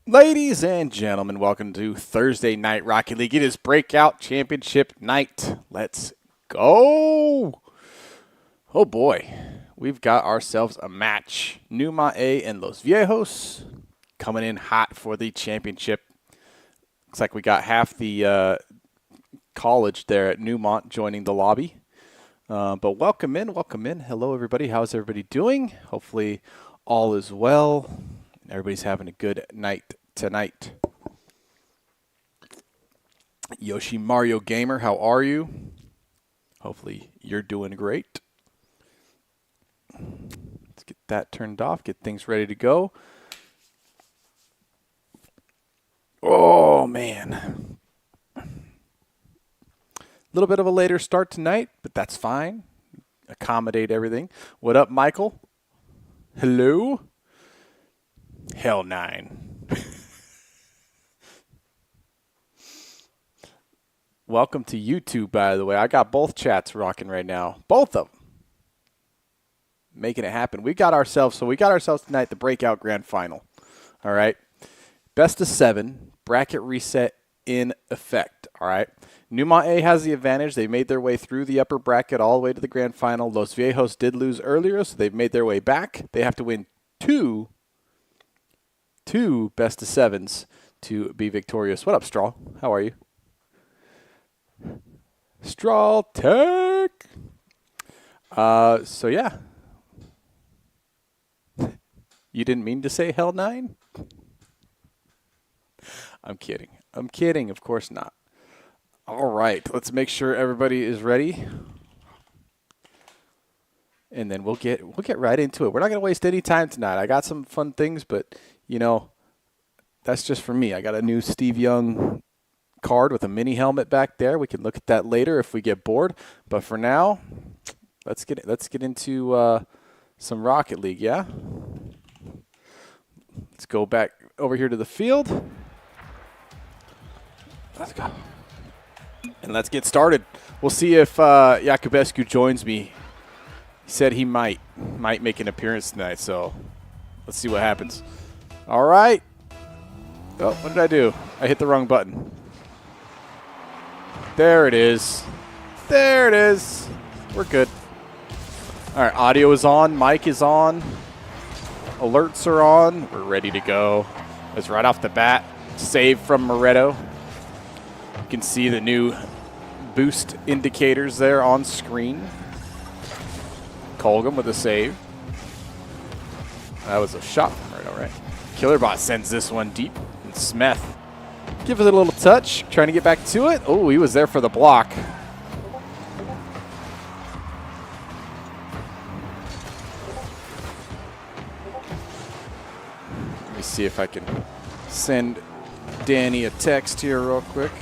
Ladies and gentlemen, welcome to Thursday Night Rocket League. It is Breakout Championship night. Let's go. Oh boy, we've got ourselves a match. Numa A and Los Viejos coming in hot for the championship. Looks like we got half the college there at Newmont joining the lobby. But welcome in, welcome in. Hello everybody, how's everybody doing? Hopefully all is well. Everybody's having a good night tonight. Yoshi Mario Gamer, how are you? Hopefully you're doing great. Let's get that turned off, get things ready to go. Oh, man. A little bit of a later start tonight, but that's fine. Accommodate everything. What up, Michael? Hello? Hell 9. Welcome to YouTube, by the way. I got both chats rocking right now. Both of them. Making it happen. We got ourselves tonight the Breakout Grand Final. All right. Best of 7. Bracket reset in effect. All right. Numa A has the advantage. They made their way through the upper bracket all the way to the Grand Final. Los Viejos did lose earlier, so they've made their way back. They have to win two best of 7s to be victorious. What up, Straw? How are you? Straw Tech. So yeah. You didn't mean to say Hell 9? I'm kidding. I'm kidding. Of course not. All right, let's make sure everybody is ready. And then we'll get right into it. We're not going to waste any time tonight. I got some fun things, but, you know, that's just for me. I got a new Steve Young card with a mini helmet back there. We can look at that later if we get bored. But for now, let's get into some Rocket League, yeah? Let's go back over here to the field. Let's go. And let's get started. We'll see if Jakubescu joins me. He said he might make an appearance tonight, so let's see what happens. All right. Oh, what did I do? I hit the wrong button. There it is. There it is. We're good. All right, audio is on. Mic is on. Alerts are on. We're ready to go. It's right off the bat. Save from Moretto. You can see the new boost indicators there on screen. Colgum with a save. That was a shot from Moretto, right? Killerbot sends this one deep. And Smith gives it a little touch, trying to get back to it. Oh, he was there for the block. Let me see if I can send Danny a text here real quick.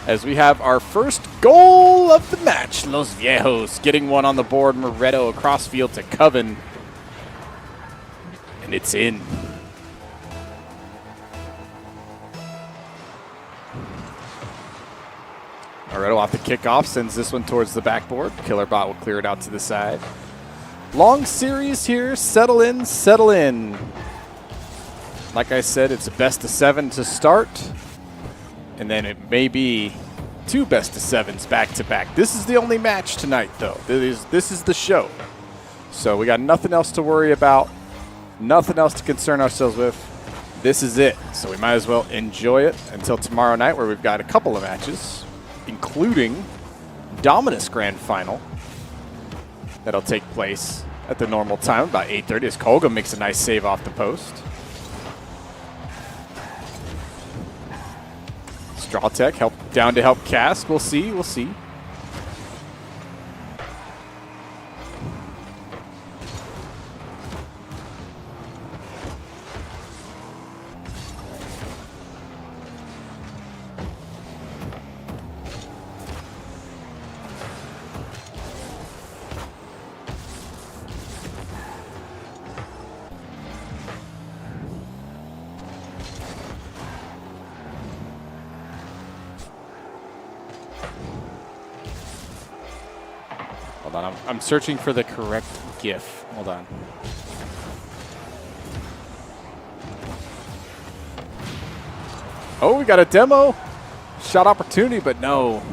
As we have our first goal of the match. Los Viejos getting one on the board. Moretto across field to Coven. And it's in. Moretto off the kickoff, sends this one towards the backboard. Killerbot will clear it out to the side. Long series here. Settle in, settle in. Like I said, it's a best of 7 to start. And then it may be 2 best of 7s back to back. This is the only match tonight, though. This is the show. So we got nothing else to worry about, nothing else to concern ourselves with. This is it. So we might as well enjoy it until tomorrow night, where we've got a couple of matches, including Dominus Grand Final. That'll take place at the normal time, about 8:30, as Colgum makes a nice save off the post. Strawtech down to help cast. We'll see. We'll see. Hold on, I'm searching for the correct GIF. Hold on. Oh, we got a demo. Shot opportunity, but no.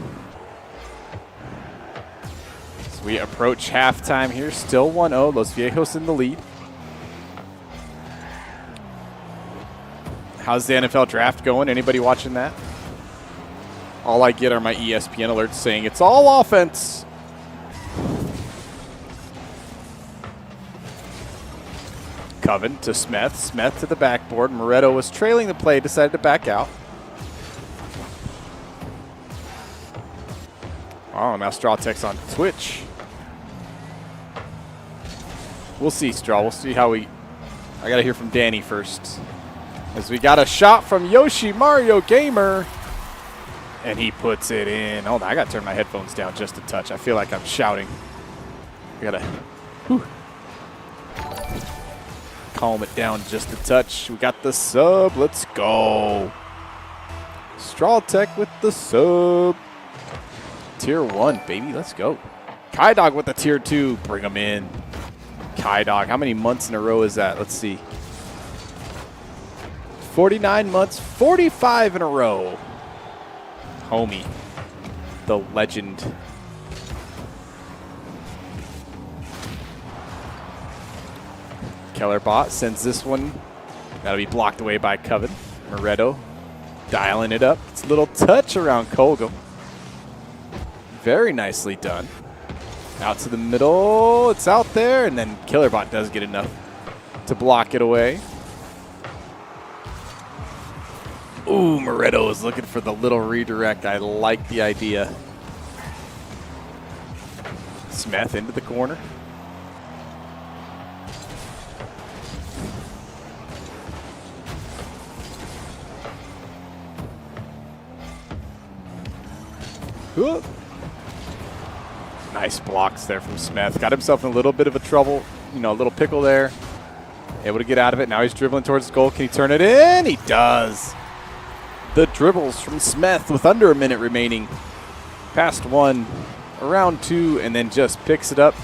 As we approach halftime here, still 1-0. Los Viejos in the lead. How's the NFL draft going? Anybody watching that? All I get are my ESPN alerts saying it's all offense. Coven to Smith. Smith to the backboard. Moretto was trailing the play, decided to back out. Oh, now Strawtech's on Twitch. We'll see, Straw. We'll see how we... I got to hear from Danny first. As we got a shot from Yoshi Mario Gamer. And he puts it in. Hold on, I got to turn my headphones down just a touch. I feel like I'm shouting. I got to... Whew. Calm it down just a touch. We got the sub. Let's go. Strawtech with the sub. Tier 1, baby. Let's go. Kai Dog with the Tier 2. Bring him in. Kai Dog. How many months in a row is that? Let's see. 49 months. 45 in a row. Homie. The legend. Killerbot sends this one. That'll be blocked away by Coven. Moretto dialing it up. It's a little touch around Colgum. Very nicely done. Out to the middle. It's out there. And then Killerbot does get enough to block it away. Ooh, Moretto is looking for the little redirect. I like the idea. Smith into the corner. Ooh. Nice blocks there from Smith. Got himself in a little bit of a trouble, a little pickle there. Able to get out of it. Now he's dribbling towards the goal. Can he turn it in? He does. The dribbles from Smith with under a minute remaining. Past one, around two, and then just picks it up.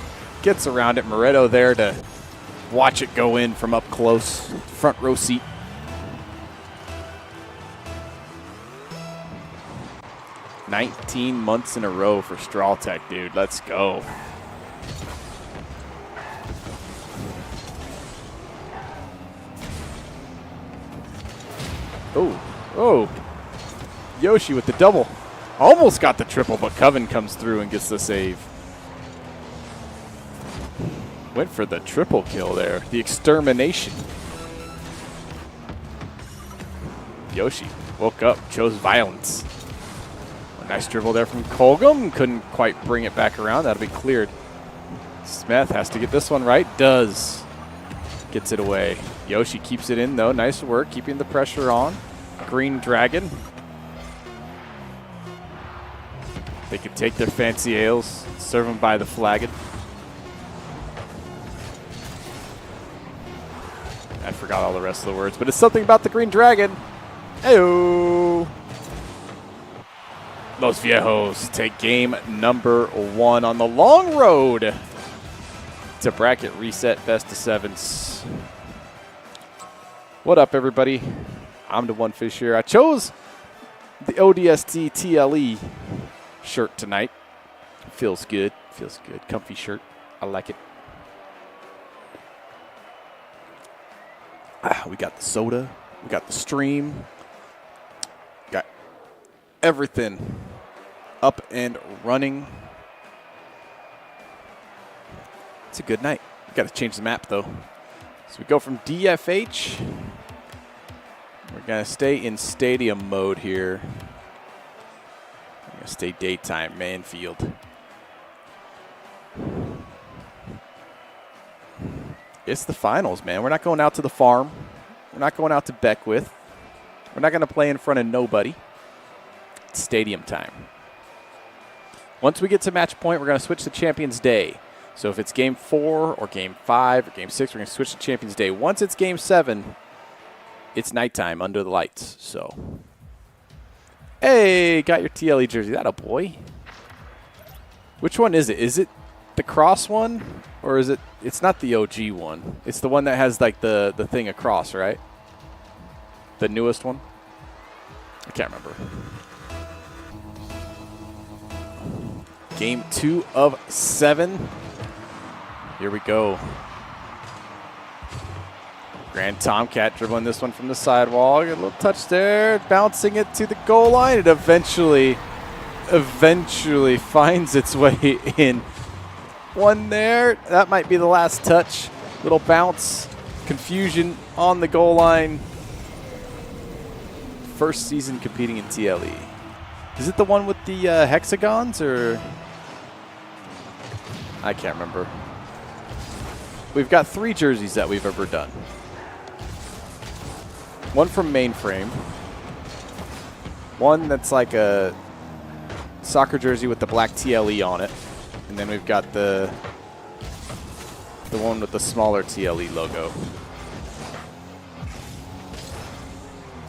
Gets around it. Moretto there to watch it go in from up close. Front row seat. "19 months in a row for Strawtech, dude. Let's go." Oh. Yoshi with the double. Almost got the triple, but Coven comes through and gets the save. Went for the triple kill there. The extermination. Yoshi woke up, chose violence. A nice dribble there from Colgum. Couldn't quite bring it back around. That'll be cleared. Smith has to get this one right. Does. Gets it away. Yoshi keeps it in, though. Nice work, keeping the pressure on. Green Dragon. They could take their fancy ales, serve them by the flagon. I forgot all the rest of the words, but it's something about the Green Dragon. Heyo! Los Viejos take game number 1 on the long road to bracket reset best of 7s. What up, everybody? I'm the One Fish here. I chose the ODST TLE shirt tonight. Feels good. Feels good. Comfy shirt. I like it. We got the soda. We got the stream. Got everything up and running. It's a good night. We got to change the map, though. So we go from DFH. We're going to stay in stadium mode here. We're going to stay daytime, Manfield. It's the finals, man. We're not going out to the farm. We're not going out to Beckwith. We're not going to play in front of nobody. It's stadium time. Once we get to match point, we're going to switch to Champions Day. So if it's game 4 or game 5 or game 6, we're going to switch to Champions Day. Once it's game 7, it's nighttime under the lights. So, hey, got your TLE jersey. That a boy. Which one is it? Is it the cross one, or is it? It's not the OG one. It's the one that has like the thing across, right? The newest one. I can't remember. Game 2 of 7. Here we go. Grand Tomcat dribbling this one from the sidewall. Get a little touch there. Bouncing it to the goal line. It eventually finds its way in. One there. That might be the last touch. Little bounce. Confusion on the goal line. First season competing in TLE. Is it the one with the hexagons, or? I can't remember. We've got 3 jerseys that we've ever done. One from Mainframe. One that's like a soccer jersey with the black TLE on it. And then we've got the one with the smaller TLE logo.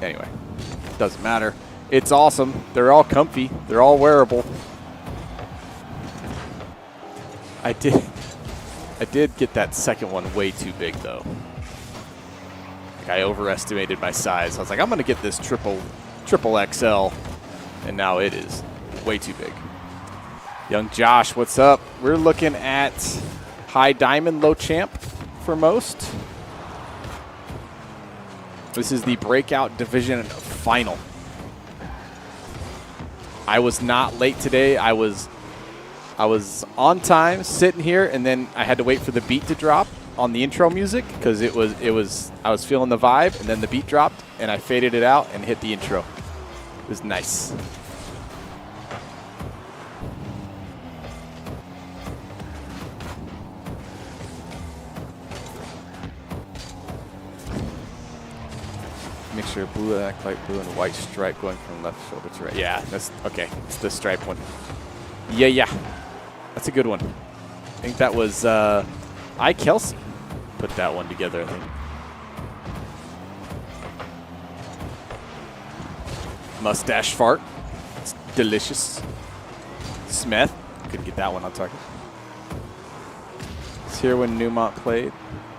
Anyway, doesn't matter. It's awesome. They're all comfy. They're all wearable. I did get that second one way too big, though. Like, I overestimated my size. I was like, I'm going to get this triple XL, and now it is way too big. Young Josh, what's up? We're looking at high diamond, low champ for most. This is the breakout division final. I was not late today. I was on time, sitting here, and then I had to wait for the beat to drop. on the intro music because I was feeling the vibe, and then the beat dropped, and I faded it out and hit the intro. It was nice. Make sure blue, light blue, and white stripe going from left shoulder to right. Yeah, that's okay. It's the stripe one. Yeah. That's a good one. I think that was Kelsey put that one together, I think. Mustache fart. It's delicious. Smith. Couldn't get that one on target. It's here when Newmont played.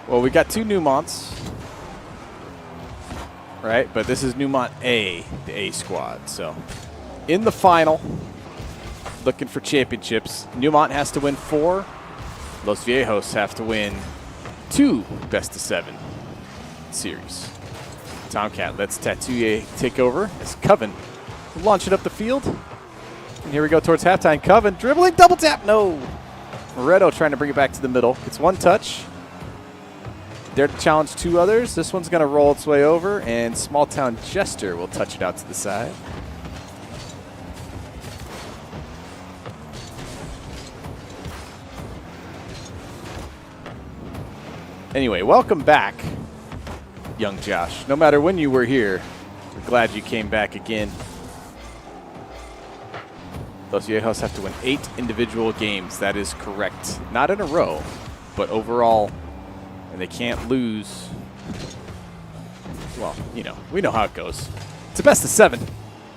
Well, we got two Newmonts. Right, but this is Newmont A, the A squad. So, in the final, looking for championships. Newmont has to win 4. Los Viejos have to win 2 best-of-7 series. Tomcat lets Tattooye take over as Coven launch it up the field. And here we go towards halftime. Coven dribbling, double tap, no. Moretto trying to bring it back to the middle. It's one touch. Dare to challenge 2 others. This one's going to roll its way over, and Small Town Jester will touch it out to the side. Anyway, welcome back, young Josh. No matter when you were here, we're glad you came back again. Los Viejos have to win 8 individual games. That is correct. Not in a row, but overall. And they can't lose. Well, you know, we know how it goes. It's a best-of-7.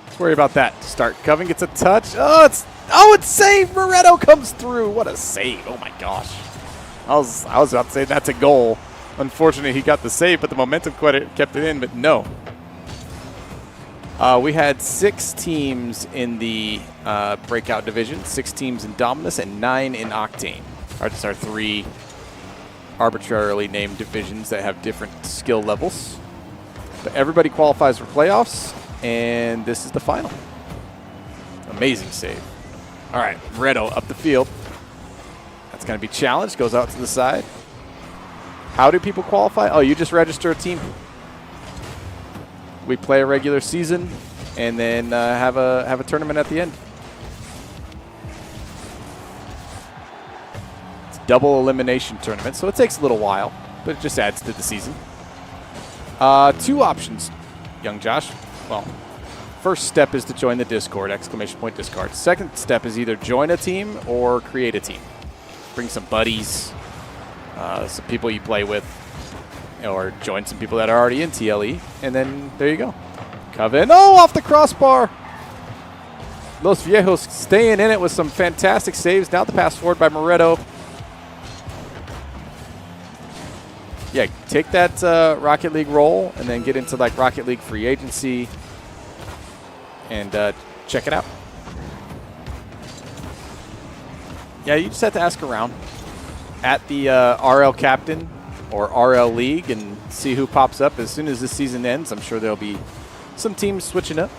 Let's worry about that to start. Coven gets a touch. It's saved. Moretto comes through. What a save. Oh, my gosh. I was about to say that's a goal. Unfortunately, he got the save, but the momentum kept it in, but no. We had 6 teams in the breakout division, 6 teams in Dominus, and 9 in Octane. Just our 3 arbitrarily named divisions that have different skill levels. But everybody qualifies for playoffs, and this is the final. Amazing save. All right, Moretto up the field. That's going to be challenged, goes out to the side. How do people qualify? Oh, you just register a team. We play a regular season, and then have a tournament at the end. Double elimination tournament, so it takes a little while, but it just adds to the season. 2 options, young Josh. Well, first step is to join the Discord, ! Discord. Second step is either join a team or create a team. Bring some buddies, some people you play with, or join some people that are already in TLE, and then there you go. Coven, off the crossbar. Los Viejos staying in it with some fantastic saves. Now the pass forward by Moretto. Yeah, take that Rocket League role and then get into like Rocket League free agency and check it out. Yeah, you just have to ask around at the RL captain or RL league and see who pops up. As soon as this season ends, I'm sure there'll be some teams switching up.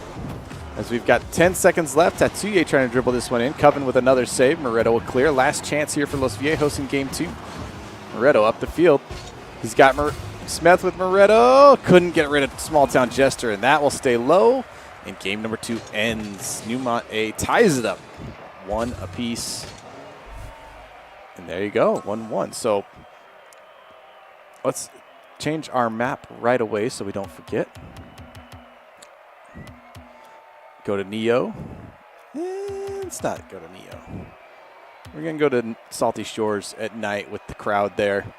As we've got 10 seconds left, Tattooye trying to dribble this one in. Coven with another save. Moretto will clear. Last chance here for Los Viejos in game 2. Moretto up the field. He's got Smith with Moretto. Couldn't get rid of Small Town Jester, and that will stay low. And game number 2 ends. Newmont A ties it up. 1 apiece. And there you go, 1-1. So let's change our map right away so we don't forget. Go to Neo. Let's not go to Neo. We're going to go to Salty Shores at night with the crowd there.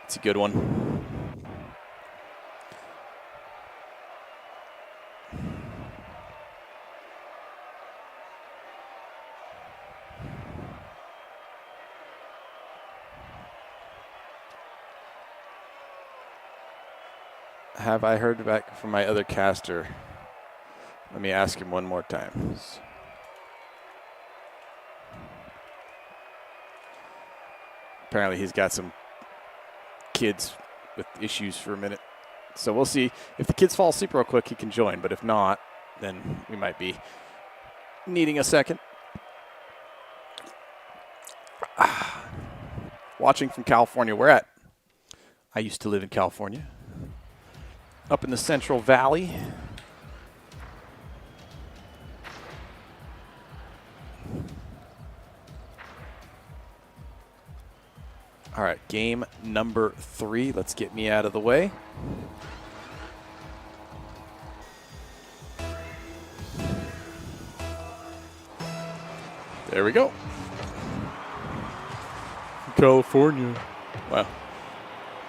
It's a good one. Have I heard back from my other caster? Let me ask him one more time. Apparently he's got some kids with issues for a minute. So we'll see. If the kids fall asleep real quick, he can join. But if not, then we might be needing a second. Watching from California. Where at? I used to live in California, up in the Central Valley. All right, game number 3. Let's get me out of the way. There we go. California. Well,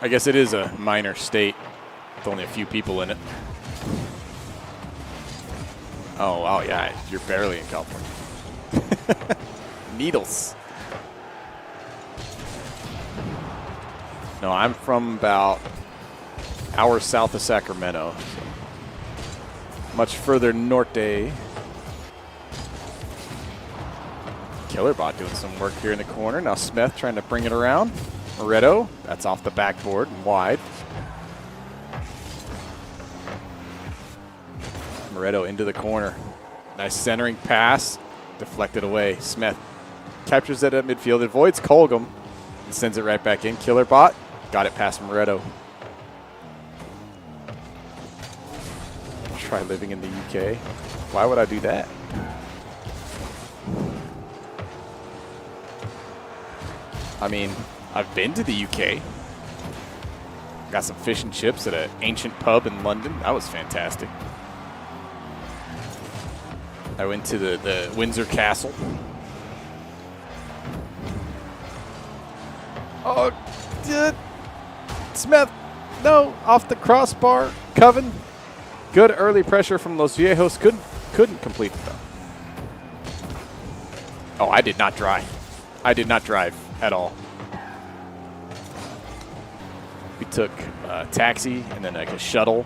I guess it is a minor state with only a few people in it. Oh, yeah, you're barely in California. Needles. No, I'm from about an hour south of Sacramento. So much further norte. Killer Bot doing some work here in the corner. Now Smith trying to bring it around. Moretto, that's off the backboard and wide. Moretto into the corner. Nice centering pass. Deflected away. Smith captures it at midfield. Avoids Colgum and sends it right back in. Killer Bot got it past Moretto. Try living in the UK. Why would I do that? I mean, I've been to the UK. Got some fish and chips at an ancient pub in London. That was fantastic. I went to the Windsor Castle. Oh, Smith, no, off the crossbar. Coven, good early pressure from Los Viejos. Couldn't complete it, though. Oh, I did not drive. I did not drive at all. We took a taxi and then like a shuttle.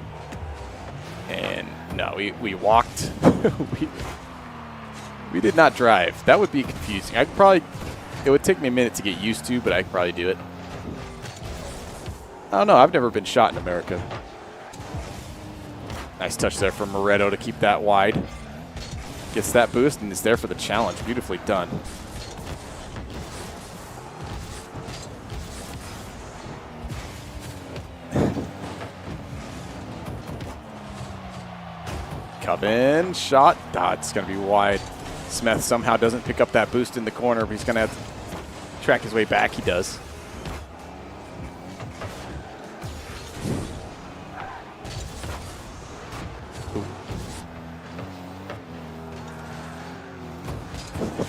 And no, we walked. we did not drive. That would be confusing. It would take me a minute to get used to, but I could probably do it. I don't know. I've never been shot in America. Nice touch there from Moretto to keep that wide. Gets that boost and is there for the challenge. Beautifully done. Coven shot. It's going to be wide. Smith somehow doesn't pick up that boost in the corner, but he's going to have to track his way back. He does. Ooh.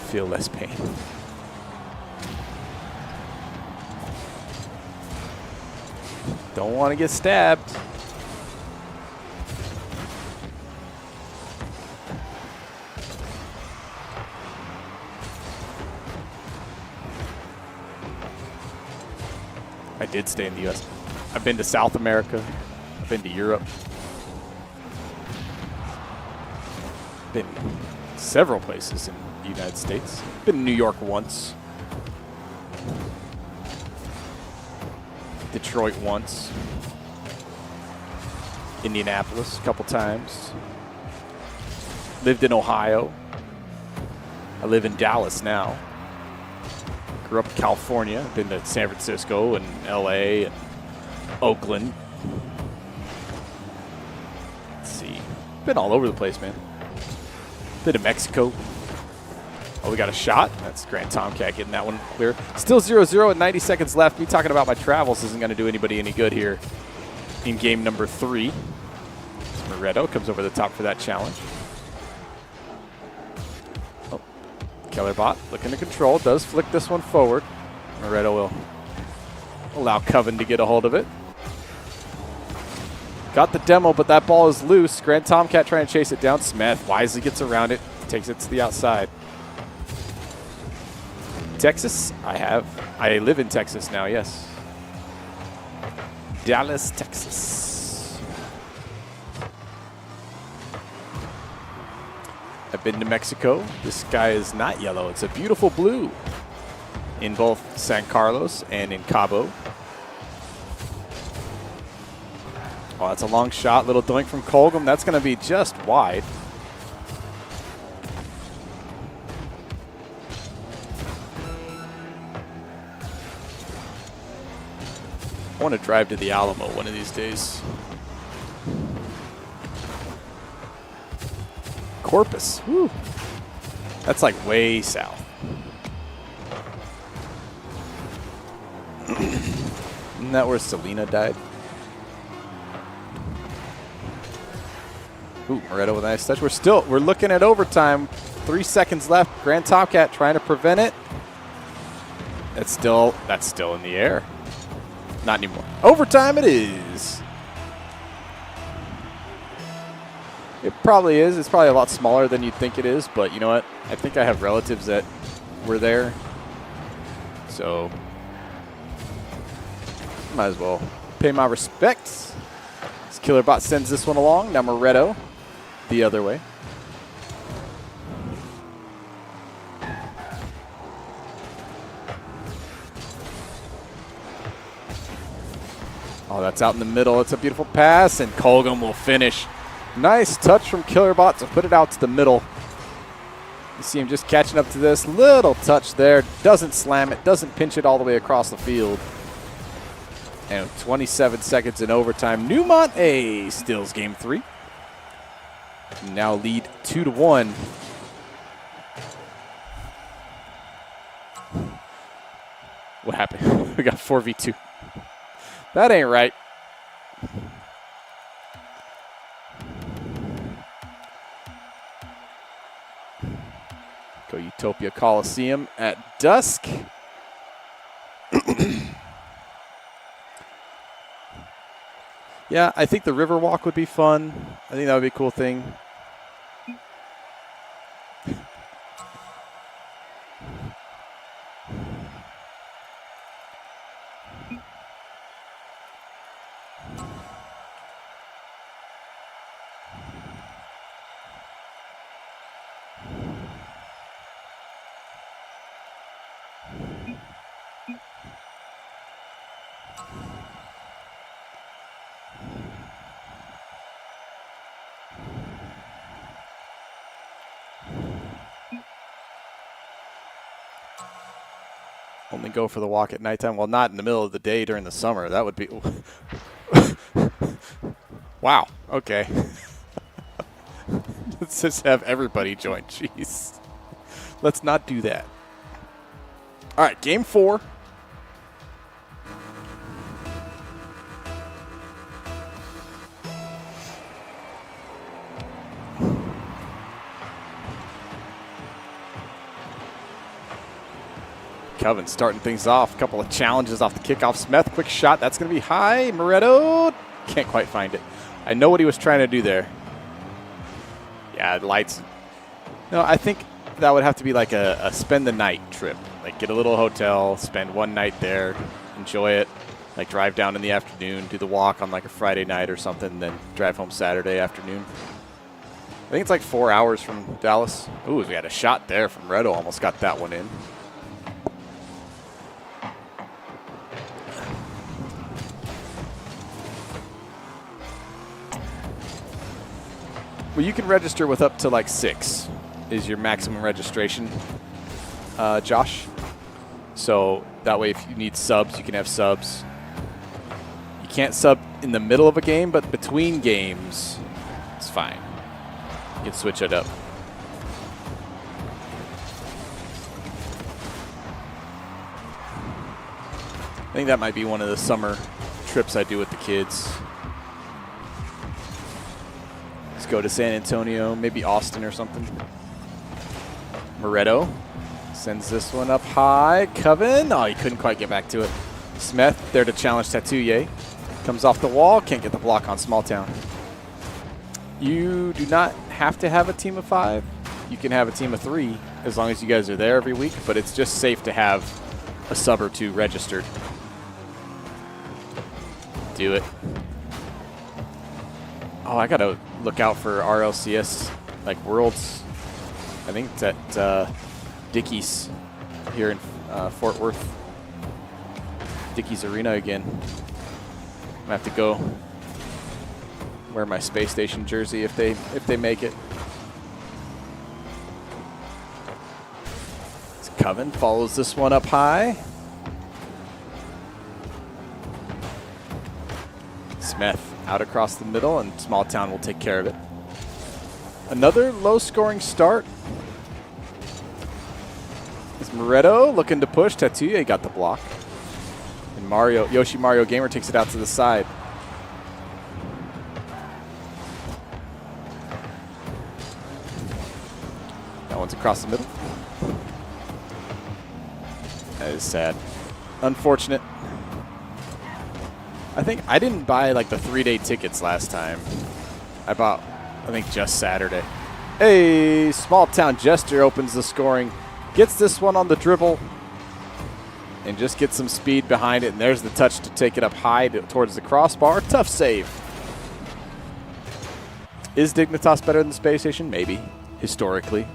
Feel less pain. Don't want to get stabbed. I did stay in the U.S. I've been to South America. I've been to Europe. Been several places in the United States. Been to New York once. Detroit once. Indianapolis a couple times. Lived in Ohio. I live in Dallas now. Grew up in California. Been to San Francisco and LA and Oakland. Let's see. Been all over the place, man. Been to Mexico. Oh, we got a shot. That's Grand Tomcat getting that one clear. Still 0-0 and 90 seconds left. Me talking about my travels isn't going to do anybody any good here in game number 3. Moretto comes over the top for that challenge. Oh, Kellerbot looking to control. Does flick this one forward. Moretto will allow Coven to get a hold of it. Got the demo, but that ball is loose. Grand Tomcat trying to chase it down. Smith wisely gets around it. Takes it to the outside. Texas, I live in Texas now, yes. Dallas, Texas. I've been to Mexico. This sky is not yellow. It's a beautiful blue in both San Carlos and in Cabo. Oh, that's a long shot. Little doink from Colgum. That's going to be just wide. want to drive to the Alamo one of these days. Corpus. Woo. That's like way south. Isn't that where Selena died? Ooh, Moretto with a nice touch. We're looking at overtime. 3 seconds left. Grand Topcat trying to prevent it. That's still in the air. Not anymore. Overtime it is. It probably is. It's probably a lot smaller than you'd think it is, but you know what? I think I have relatives that were there. So might as well pay my respects. This Killerbot sends this one along. Now Moretto the other way. Oh, that's out in the middle. It's a beautiful pass, and Colgan will finish. Nice touch from Killerbot to put it out to the middle. You see him just catching up to this. Little touch there. Doesn't slam it. Doesn't pinch it all the way across the field. And 27 seconds in overtime. Newmont A steals game 3. Now lead 2-1. What happened? We got 4v2. That ain't right. Go Utopia Coliseum at dusk. Yeah, I think the river walk would be fun. I think that would be a cool thing. Only go for the walk at nighttime. Well, not in the middle of the day during the summer. That would be... Wow. Okay. Let's just have everybody join. Jeez. Let's not do that. All right, game 4. Coven starting things off. A couple of challenges off the kickoff. Smith, quick shot. That's going to be high. Moretto can't quite find it. I know what he was trying to do there. Yeah, lights. No, I think that would have to be like a spend the night trip. Like get a little hotel, spend one night there, enjoy it. Like drive down in the afternoon, do the walk on like a Friday night or something, then drive home Saturday afternoon. I think it's like 4 hours from Dallas. Ooh, we had a shot there from Moretto. Almost got that one in. Well, you can register with up to like 6 is your maximum registration, Josh. So that way if you need subs, you can have subs. You can't sub in the middle of a game, but between games, it's fine. You can switch it up. I think that might be one of the summer trips I do with the kids. Go to San Antonio, maybe Austin or something. Moretto sends this one up high. Coven, oh, he couldn't quite get back to it. Smith there to challenge Tatouye. Comes off the wall, can't get the block on Small Town. You do not have to have a team of 5. You can have a team of 3 as long as you guys are there every week, but it's just safe to have a sub or 2 registered. Do it. Oh, I gotta look out for RLCS, like Worlds. I think it's at Dickies here in Fort Worth. Dickies Arena again. I'm gonna have to go wear my Space Station jersey if they make it. Coven follows this one up high. Smith out across the middle, and Small Town will take care of it. Another low-scoring start. Is Moretto looking to push. Tatsuya got the block. And Yoshi Mario Gamer takes it out to the side. That one's across the middle. That is sad. Unfortunate. I think I didn't buy like the 3-day tickets last time. I bought, I think, just Saturday. Hey, Small Town Jester opens the scoring. Gets this one on the dribble. And just gets some speed behind it. And there's the touch to take it up high towards the crossbar. Tough save. Is Dignitas better than Space Station? Maybe. Historically.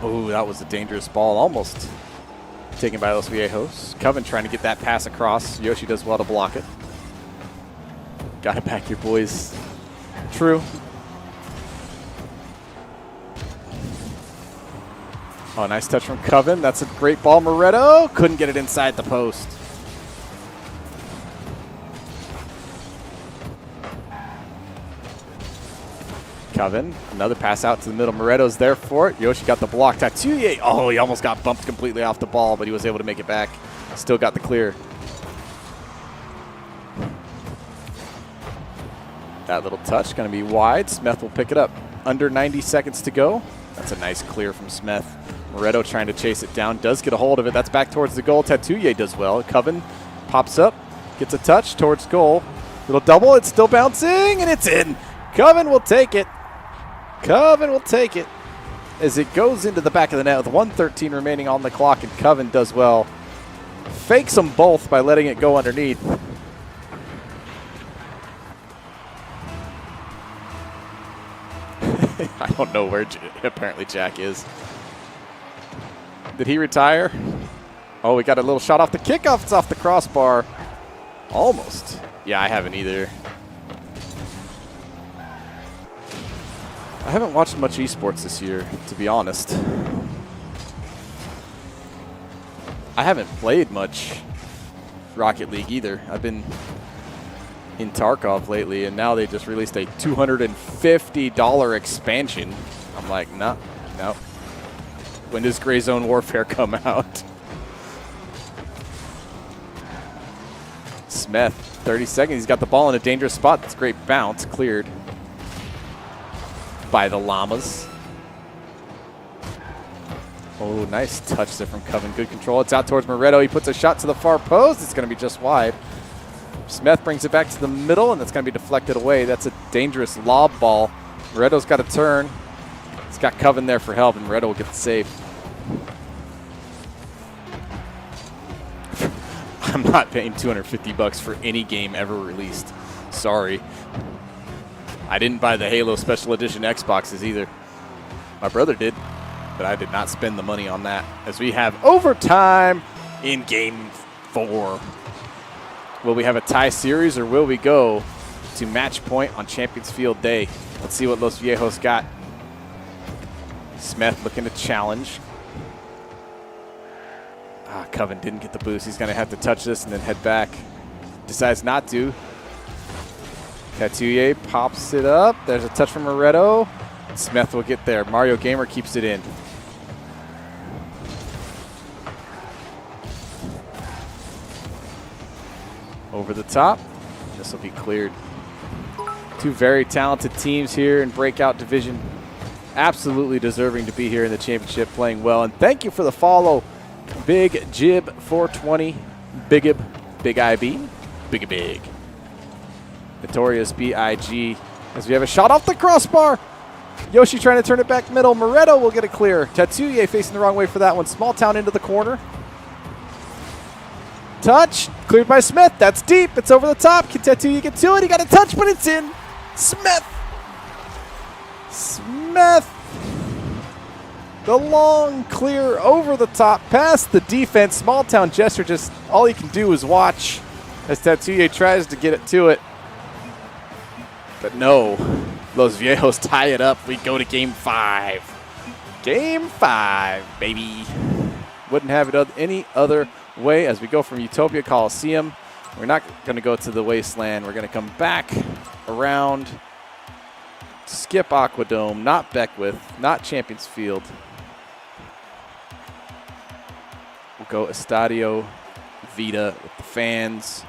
Oh, that was a dangerous ball. Almost taken by Los Viejos. Coven trying to get that pass across. Yoshi does well to block it. Got to back your boys. True. Oh, nice touch from Coven. That's a great ball. Moretto couldn't get it inside the post. Coven, another pass out to the middle. Moretto's there for it. Yoshi got the block. Tatsuya, oh, he almost got bumped completely off the ball, but he was able to make it back. Still got the clear. That little touch going to be wide. Smith will pick it up. Under 90 seconds to go. That's a nice clear from Smith. Moretto trying to chase it down. Does get a hold of it. That's back towards the goal. Tatsuya does well. Coven pops up. Gets a touch towards goal. Little double. It's still bouncing, and it's in. Coven will take it. Coven will take it as it goes into the back of the net with 1:13 remaining on the clock, and Coven does well. Fakes them both by letting it go underneath. I don't know where apparently Jack is. Did he retire? Oh, we got a little shot off the kickoff. It's off the crossbar. Almost. Yeah, I haven't either. I haven't watched much esports this year, to be honest. I haven't played much Rocket League either. I've been in Tarkov lately, and now they just released a $250 expansion. I'm like, no. When does Gray Zone Warfare come out? Smith, 30 seconds. He's got the ball in a dangerous spot. That's a great bounce. Cleared by the Llamas. Oh, nice touch there from Coven. Good control. It's out towards Moretto. He puts a shot to the far post. It's going to be just wide. Smith brings it back to the middle, and it's going to be deflected away. That's a dangerous lob ball. Moretto's got a turn. He's got Coven there for help, and Moretto will get the save. I'm not paying $250 for any game ever released. Sorry. I didn't buy the Halo Special Edition Xboxes either. My brother did, but I did not spend the money on that. As we have overtime in Game 4. Will we have a tie series, or will we go to match point on Champions Field Day? Let's see what Los Viejos got. Smith looking to challenge. Coven didn't get the boost. He's going to have to touch this and then head back. Decides not to. Tatsuya pops it up. There's a touch from Moretto. Smith will get there. Mario Gamer keeps it in. Over the top. This will be cleared. Two very talented teams here in Breakout Division. Absolutely deserving to be here in the championship, playing well. And thank you for the follow, Big Jib 420, Bigib, Big IB, Big. Notorious BIG. As we have a shot off the crossbar. Yoshi trying to turn it back middle. Moretto will get it clear. Tatsuya facing the wrong way for that one. Small Town into the corner. Touch. Cleared by Smith. That's deep. It's over the top. Can Tatsuya get to it? He got a touch, but it's in. Smith. The long clear over the top past the defense. Small Town Jester just all he can do is watch as Tatsuya tries to get it to it. But no, Los Viejos tie it up. We go to game 5. Game 5, baby. Wouldn't have it any other way as we go from Utopia Coliseum. We're not going to go to the Wasteland. We're going to come back around, skip Aquadome, not Beckwith, not Champions Field. We'll go Estadio Vita with the fans.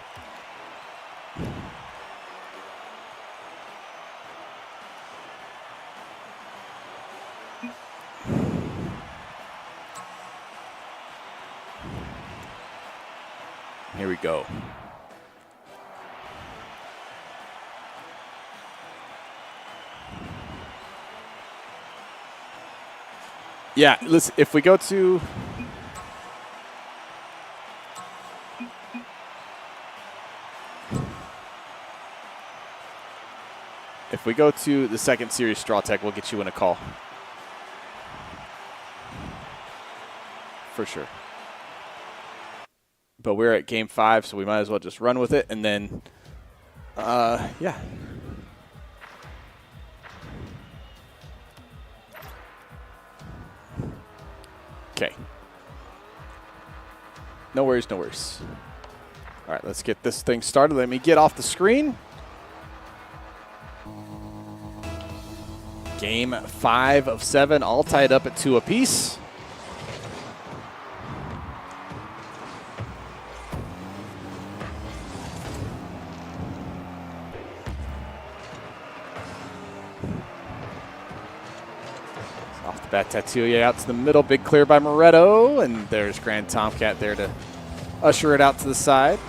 Here we go. Yeah, listen, if we go to the second series Straw Tech, we'll get you in a call. For sure. But we're at game 5, so we might as well just run with it. And then, yeah. Okay. No worries, no worries. All right, let's get this thing started. Let me get off the screen. Game 5 of 7, all tied up at 2 apiece. Off the bat, Tatuya out to the middle. Big clear by Moretto. And there's Grand Tomcat there to usher it out to the side.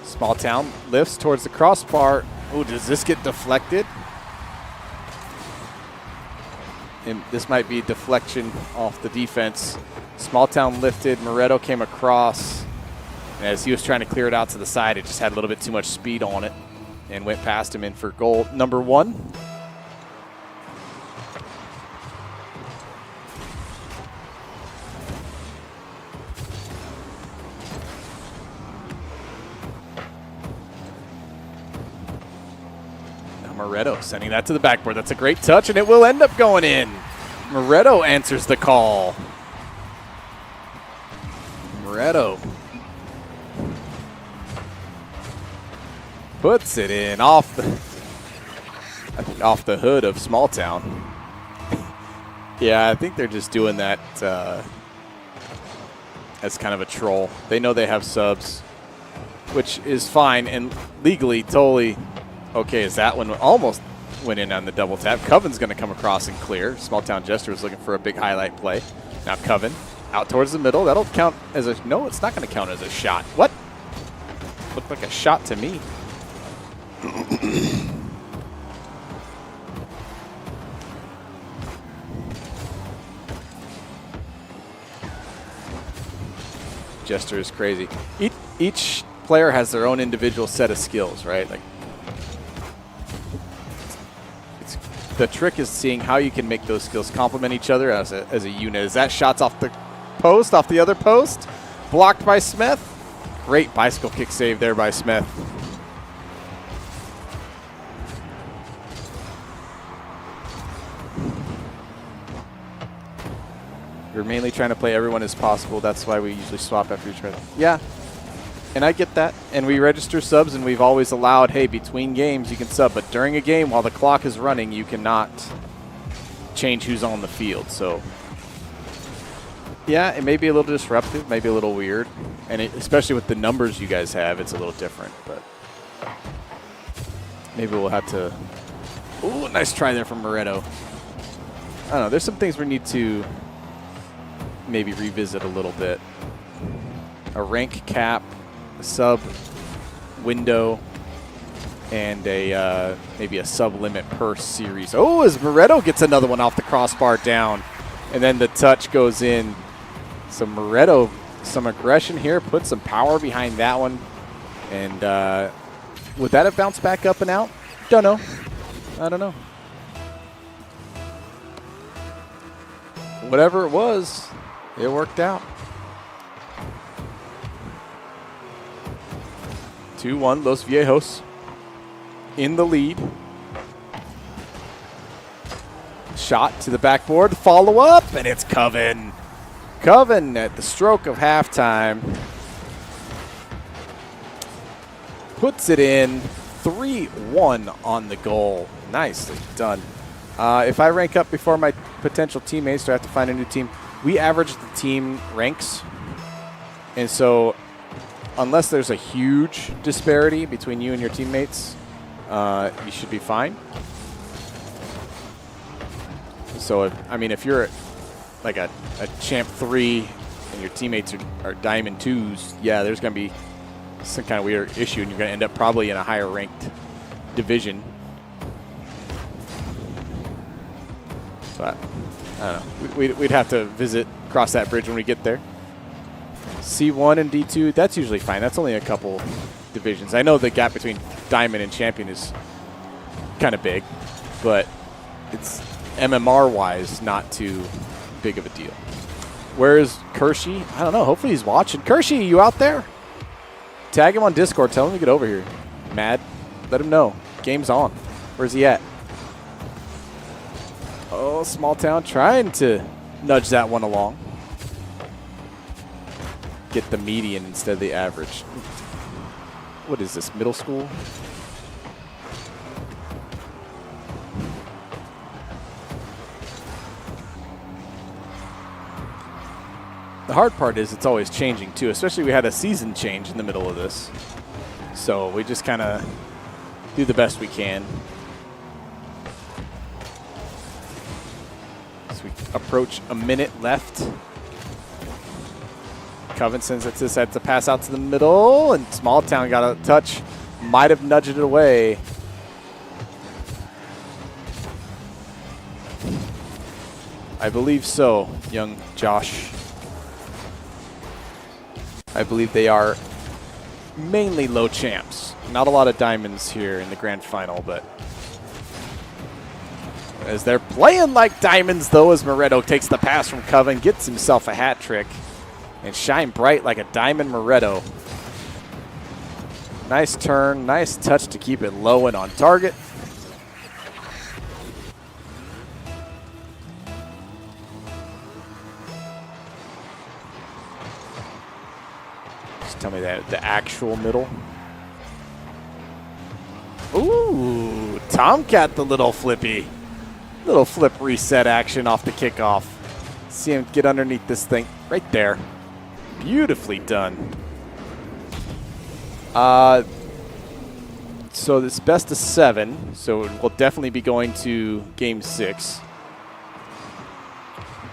Small Town lifts towards the crossbar. Oh, does this get deflected? And this might be deflection off the defense. Small Town lifted. Moretto came across. And as he was trying to clear it out to the side, it just had a little bit too much speed on it and went past him in for goal number 1. Moretto sending that to the backboard. That's a great touch, and it will end up going in. Moretto answers the call. Moretto puts it in off the hood of Small Town. Yeah, I think they're just doing that as kind of a troll. They know they have subs, which is fine and legally totally okay. As that one almost went in on the double tap. Coven's going to come across and clear. Small Town Jester was looking for a big highlight play. Now Coven out towards the middle. That'll count as a, no, it's not going to count as a shot. What? Looked like a shot to me. Jester is crazy. Each player has their own individual set of skills, right? Like, the trick is seeing how you can make those skills complement each other as a unit. Is that shots off the post, off the other post? Blocked by Smith. Great bicycle kick save there by Smith. We're mainly trying to play everyone as possible. That's why we usually swap after each other. Yeah. And I get that. And we register subs, and we've always allowed, hey, between games you can sub. But during a game, while the clock is running, you cannot change who's on the field. So, yeah, it may be a little disruptive, maybe a little weird. And especially with the numbers you guys have, it's a little different. But maybe we'll have to... Ooh, nice try there from Moretto. I don't know. There's some things we need to maybe revisit a little bit. A rank cap, a sub window, and a maybe a sub limit per series. Oh, as Moretto gets another one off the crossbar down, and then the touch goes in. So Moretto, some aggression here, put some power behind that one. And would that have bounced back up and out? Don't know. I don't know. Whatever it was, it worked out. 2-1, Los Viejos in the lead. Shot to the backboard, follow up, and it's Coven. Coven at the stroke of halftime puts it in 3-1 on the goal. Nicely done. If I rank up before my potential teammates, do I have to find a new team? We average the team ranks. And so unless there's a huge disparity between you and your teammates, you should be fine. So, if you're like a champ 3 and your teammates are diamond 2s, yeah, there's going to be some kind of weird issue, and you're going to end up probably in a higher ranked division. So I don't know. We'd have to cross that bridge when we get there. C1 and D2, that's usually fine. That's only a couple divisions. I know the gap between Diamond and Champion is kind of big, but it's MMR-wise not too big of a deal. Where's Kershey? I don't know. Hopefully he's watching. Kershey, you out there? Tag him on Discord. Tell him to get over here. Mad. Let him know. Game's on. Where's he at? Oh, Small Town trying to nudge that one along. Get the median instead of the average. What is this, middle school? The hard part is it's always changing too, especially we had a season change in the middle of this. So we just kind of do the best we can. As we approach a minute left. Coven sends it to set to pass out to the middle, and Small Town got a touch. Might have nudged it away. I believe so, young Josh. I believe they are mainly low champs. Not a lot of diamonds here in the grand final, but as they're playing like diamonds, though, as Moretto takes the pass from Coven, gets himself a hat trick, and shine bright like a diamond Moretto. Nice turn, nice touch to keep it low and on target. Tell me that the actual middle. Ooh, Tomcat the little flippy. Little flip reset action off the kickoff. See him get underneath this thing right there. Beautifully done. So this best of 7. So we'll definitely be going to game 6.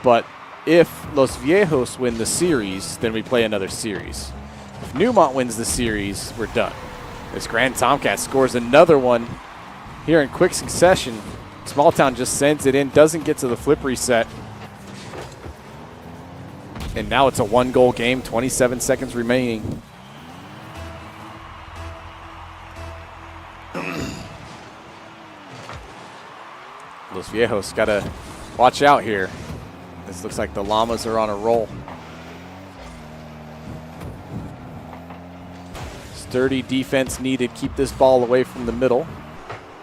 But if Los Viejos win the series, then we play another series. If Newmont wins the series, we're done. As Grand Tomcat scores another one here in quick succession. Small Town just sends it in, doesn't get to the flip reset. And now it's a 1-goal game, 27 seconds remaining. Los Viejos got to watch out here. This looks like the Llamas are on a roll. Sturdy defense needed. Keep this ball away from the middle.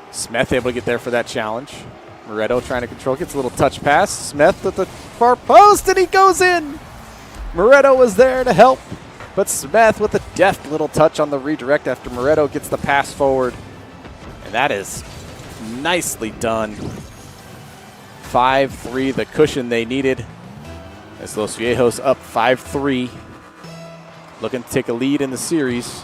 Smith able to get there for that challenge. Moretto trying to control. Gets a little touch pass. Smith at the far post, and he goes in. Moretto was there to help, but Smith with a deft little touch on the redirect after Moretto gets the pass forward. And that is nicely done. 5-3, the cushion they needed. As Los Viejos up 5-3. Looking to take a lead in the series.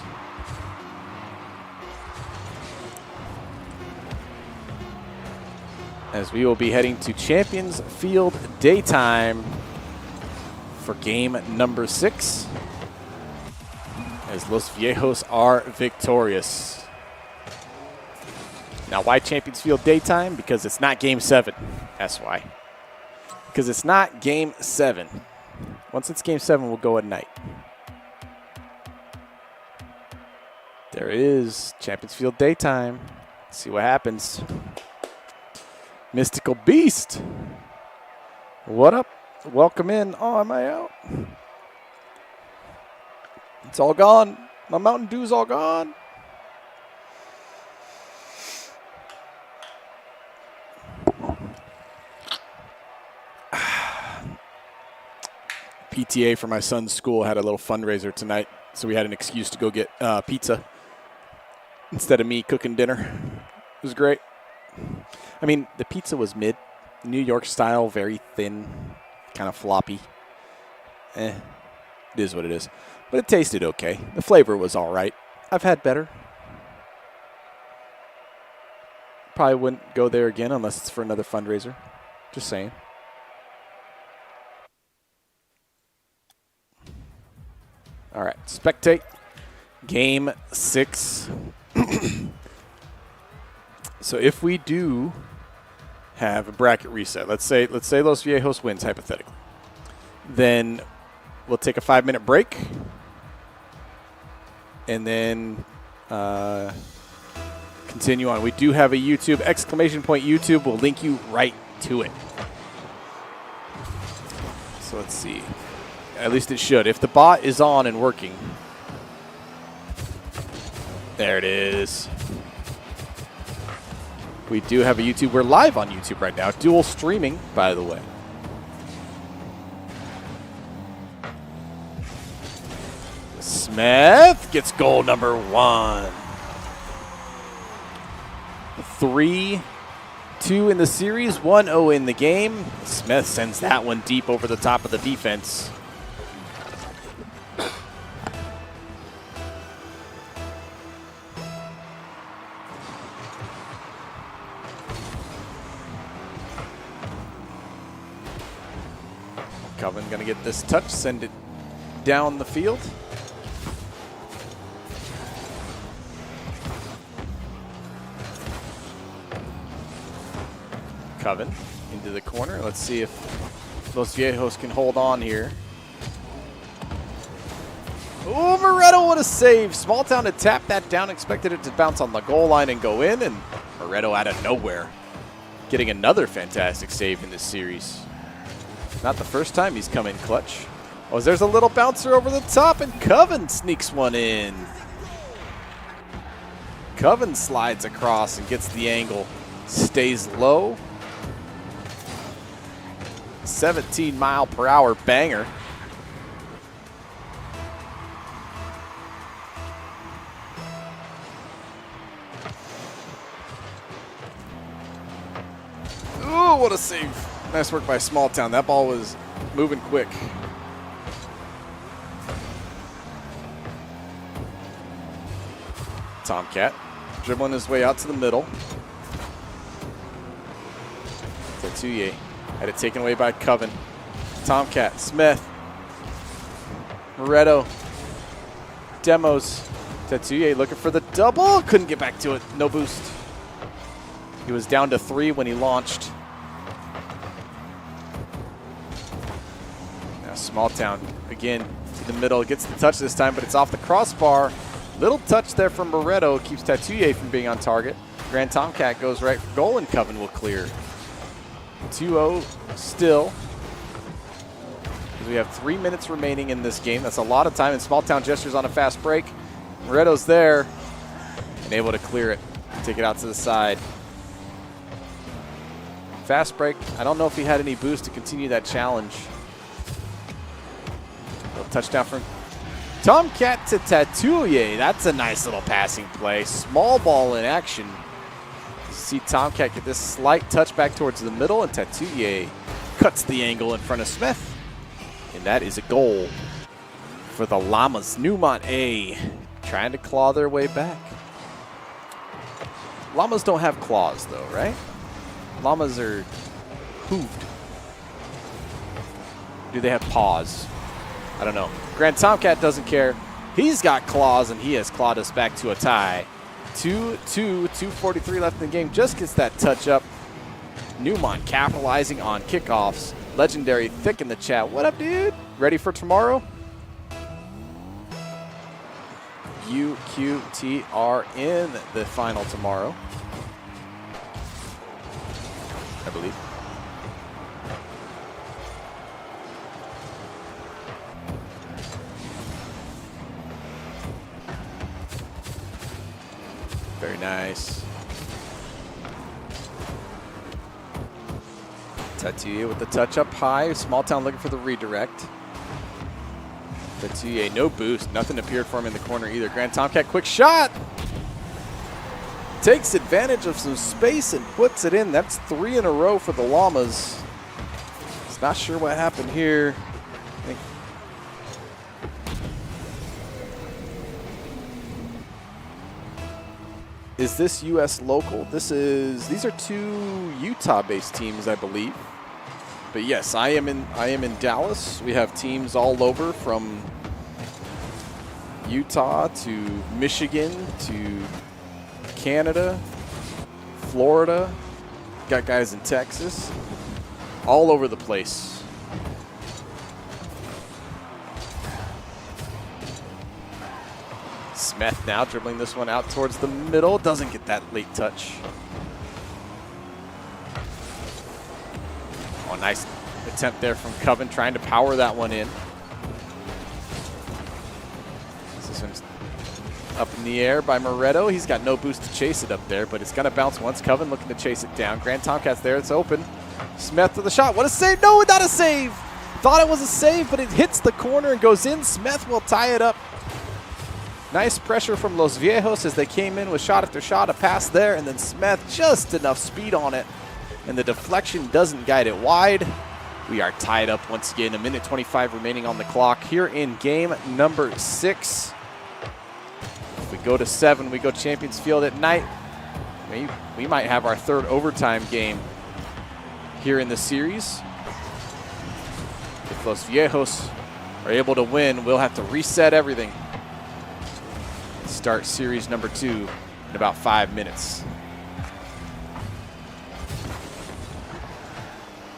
As we will be heading to Champions Field Daytime for game number 6. As Los Viejos are victorious. Now, why Champions Field Daytime? Because it's not game 7. That's why. Because it's not game 7. Once it's game 7, we'll go at night. There it is. Champions Field Daytime. Let's see what happens. Mystical Beast. What up? Welcome in. Oh, am I out? It's all gone. My Mountain Dew's all gone. PTA for my son's school had a little fundraiser tonight, so we had an excuse to go get pizza instead of me cooking dinner. It was great. I mean, the pizza was mid, New York style, very thin, kind of floppy. It is what it is. But it tasted okay. The flavor was all right. I've had better. Probably wouldn't go there again unless it's for another fundraiser. Just saying. All right, spectate. Game 6. So if we do have a bracket reset, let's say Los Viejos wins hypothetically, then we'll take a 5-minute break, and then continue on. We do have a YouTube, ! YouTube. We'll link you right to it. So let's see. At least it should. If the bot is on and working. There it is. We do have a YouTube. We're live on YouTube right now. Dual streaming, by the way. Smith gets goal number 1. 3-2 in the series, 1-0 in the game. Smith sends that one deep over the top of the defense. Coven going to get this touch, send it down the field. Coven into the corner. Let's see if Los Viejos can hold on here. Oh, Moretto, what a save. Small Town had tapped that down, expected it to bounce on the goal line and go in, and Moretto out of nowhere getting another fantastic save in this series. Not the first time he's come in clutch. Oh, there's a little bouncer over the top, and Coven sneaks one in. Coven slides across and gets the angle. Stays low. 17-mile-per-hour banger. Ooh, what a save. Nice work by Small Town. That ball was moving quick. Tomcat dribbling his way out to the middle. Tatuye had it taken away by Coven. Tomcat, Smith, Moretto, Demos. Tatuye looking for the double. Couldn't get back to it. No boost. He was down to 3 when he launched. Now Small Town again to the middle. Gets the touch this time, but it's off the crossbar. Little touch there from Moretto keeps Tatuye from being on target. Grand Tomcat goes right for goal, and Coven will clear. 2-0 still. We have 3 minutes remaining in this game. That's a lot of time, and Small Town gestures on a fast break. Moretto's there and able to clear it. Take it out to the side. Fast break. I don't know if he had any boost to continue that challenge. Little touchdown from Tomcat to Tatuye. That's a nice little passing play. Small ball in action. See Tomcat get this slight touch back towards the middle, and Tatuye cuts the angle in front of Smith. And that is a goal for the Llamas. Newmont A trying to claw their way back. Llamas don't have claws though, right? Llamas are hooved. Do they have paws? I don't know. Grand Tomcat doesn't care. He's got claws, and he has clawed us back to a tie. 2-2, 2:43 left in the game. Just gets that touch up. Newmont capitalizing on kickoffs. Legendary Thick in the chat. What up, dude? Ready for tomorrow? UQTR in the final tomorrow, I believe. Very nice. Tatuye with the touch up high. Small Town looking for the redirect. Tatsuje, no boost. Nothing appeared for him in the corner either. Grand Tomcat, quick shot. Takes advantage of some space and puts it in. That's 3 in a row for the Llamas. It's not sure what happened here. Is this U.S. local? These are 2 Utah-based teams, I believe. But yes, I am in Dallas. We have teams all over from Utah to Michigan to Canada, Florida. Got guys in Texas. All over the place. Smith now dribbling this one out towards the middle. Doesn't get that late touch. Oh, nice attempt there from Coven, trying to power that one in. This one's up in the air by Moretto. He's got no boost to chase it up there, but it's going to bounce once. Coven looking to chase it down. Grand Tomcat's there. It's open. Smith with the shot. What a save. No, not a save. Thought it was a save, but it hits the corner and goes in. Smith will tie it up. Nice pressure from Los Viejos as they came in with shot after shot. A pass there, and then Smith just enough speed on it. And the deflection doesn't guide it wide. We are tied up once again. 1:25 remaining on the clock here in game number 6. If we go to 7, we go Champions Field at night. We might have our 3rd overtime game here in the series. If Los Viejos are able to win, we'll have to reset everything. Start series number 2 in about 5 minutes.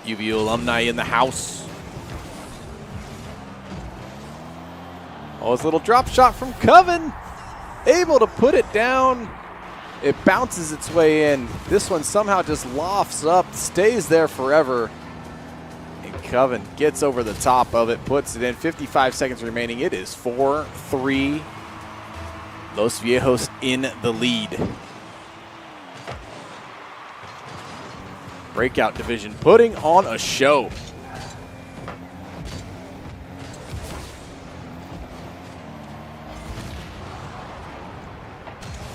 UVU alumni in the house. Oh, his little drop shot from Coven. Able to put it down. It bounces its way in. This one somehow just lofts up, stays there forever. And Coven gets over the top of it, puts it in. 55 seconds remaining. It is 4-3. Los Viejos in the lead. Breakout division putting on a show.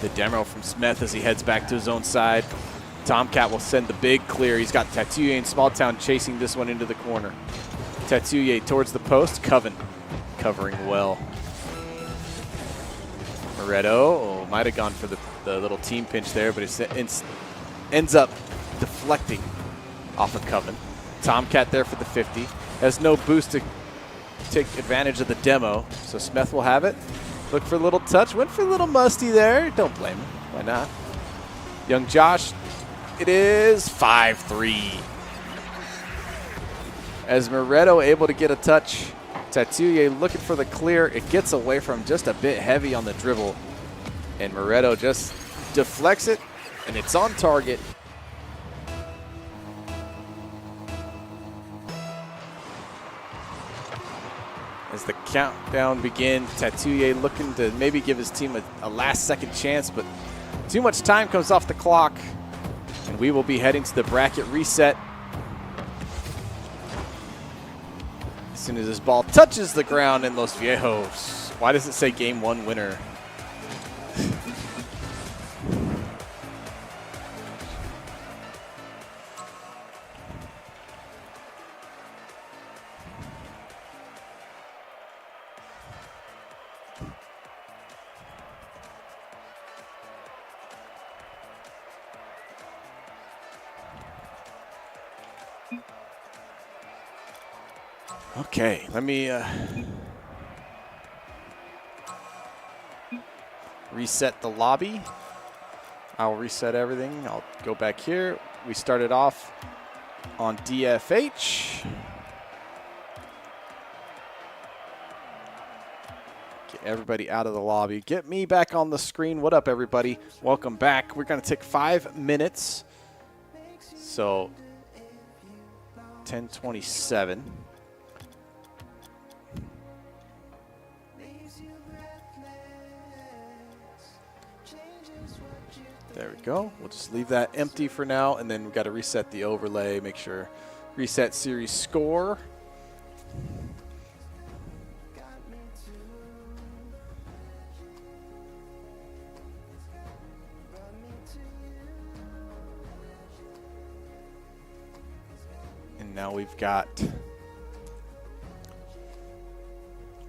The demo from Smith as he heads back to his own side. Tomcat will send the big clear. He's got Tattooye in Small Town chasing this one into the corner. Tattooye towards the post. Coven covering well. Moretto might have gone for the little team pinch there, but it ends up deflecting off of Coven. Tomcat there for the 50. Has no boost to take advantage of the demo, so Smith will have it. Look for a little touch. Went for a little musty there. Don't blame him. Why not? Young Josh. It is 5-3. As Moretto able to get a touch. Tattooye looking for the clear. It gets away from just a bit heavy on the dribble. And Moretto just deflects it, and it's on target. As the countdown begins, Tattooye looking to maybe give his team a last-second chance, but too much time comes off the clock, and we will be heading to the bracket reset. As soon as this ball touches the ground in Los Viejos. Why does it say Game 1 winner? Okay, let me reset the lobby. I'll reset everything. I'll go back here. We started off on DFH. Get everybody out of the lobby. Get me back on the screen. What up, everybody? Welcome back. We're going to take 5 minutes. So, 10:27. There we go. We'll just leave that empty for now, and then we've got to reset the overlay, make sure reset series score. now we've got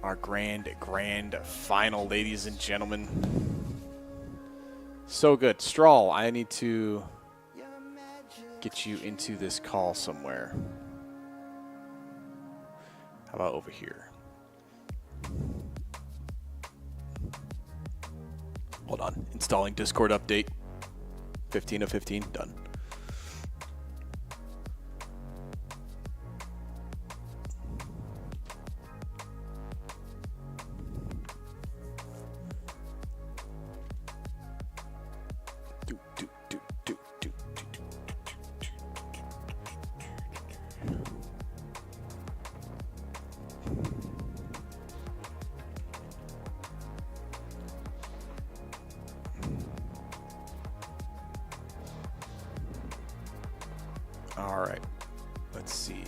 our grand final, ladies and gentlemen. So good. Strahl, I need to get you into this call somewhere. How about over here? Hold on. Installing Discord update. 15 of 15. Done. All right, let's see.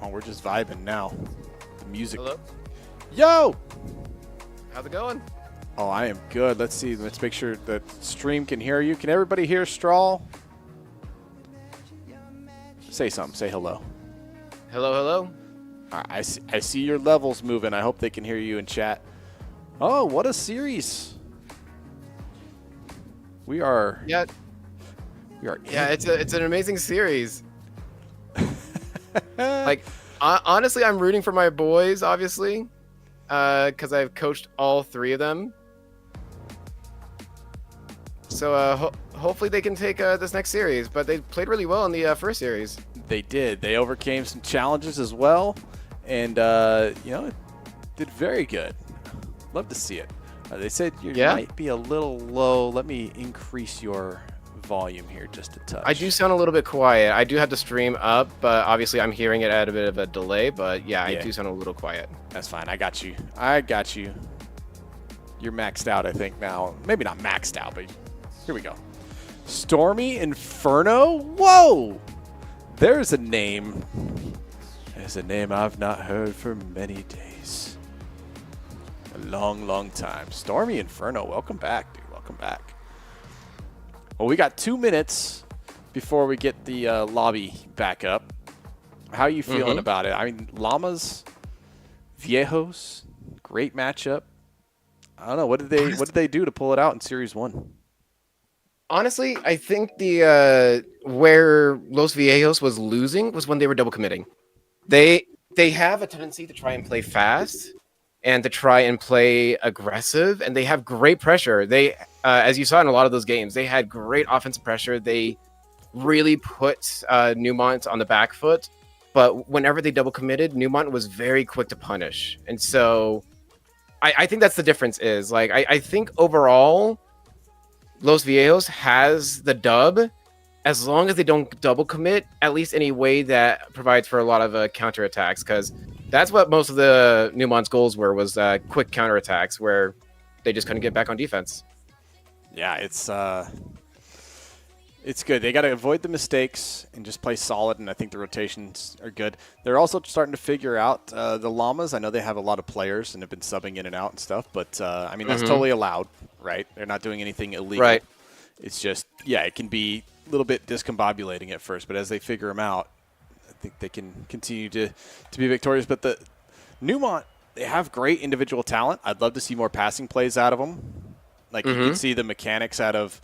Oh, we're just vibing now. The music. Hello? Yo! How's it going? Oh, I am good. Let's see. Let's make sure that stream can hear you. Can everybody hear Strahl? Say something. Say hello. Hello, hello. I see your levels moving. I hope they can hear you in chat. Oh, what a series. We are. Yeah. Yeah, it's an amazing series. Like, honestly, I'm rooting for my boys, obviously, because I've coached all three of them. So hopefully they can take this next series. But they played really well in the first series. They did. They overcame some challenges as well, and it did very good. Love to see it. They said you might be a little low. Let me increase your volume here just a touch. I do sound a little bit quiet. I do have the stream up, but obviously I'm hearing it at a bit of a delay. But yeah, I do sound a little quiet. That's fine. I got you. You're maxed out, I think, now. Maybe not maxed out, but here we go. Stormy Inferno? Whoa! There's a name. There's a name I've not heard for many days. A long, long time. Stormy Inferno, welcome back, dude. Welcome back. Well, we got 2 minutes before we get the lobby back up. How are you feeling about it? I mean, Llamas, Viejos, great matchup. I don't know. What did they do to pull it out in Series 1? Honestly, I think the where Los Viejos was losing was when they were double committing. They have a tendency to try and play fast and to try and play aggressive, and they have great pressure. They, as you saw in a lot of those games, they had great offensive pressure. They really put Newmont on the back foot, but whenever they double committed, Newmont was very quick to punish. And so I think that's the difference is, like, I think overall Los Viejos has the dub as long as they don't double commit, at least in a way that provides for a lot of counterattacks, because that's what most of the Newmont's goals were, was quick counterattacks where they just couldn't get back on defense. Yeah, it's good. They got to avoid the mistakes and just play solid, and I think the rotations are good. They're also starting to figure out the Llamas. I know they have a lot of players and have been subbing in and out and stuff, but, I mean, that's totally allowed, right? They're not doing anything illegal. Right. It's just, yeah, it can be a little bit discombobulating at first, but as they figure them out, I think they can continue to be victorious. But the Newmont, they have great individual talent. I'd love to see more passing plays out of them. Like, you can see the mechanics out of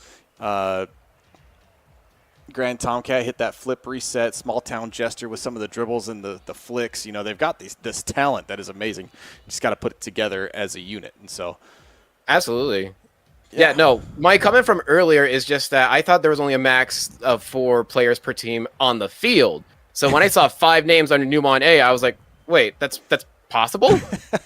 Grand Tomcat hit that flip reset, small town jester with some of the dribbles and the flicks. You know, they've got this talent that is amazing. You just got to put it together as a unit. And so, absolutely. Yeah, no, my comment from earlier is just that I thought there was only a max of 4 players per team on the field. So when I saw 5 names under Newmont A, I was like, wait, that's possible?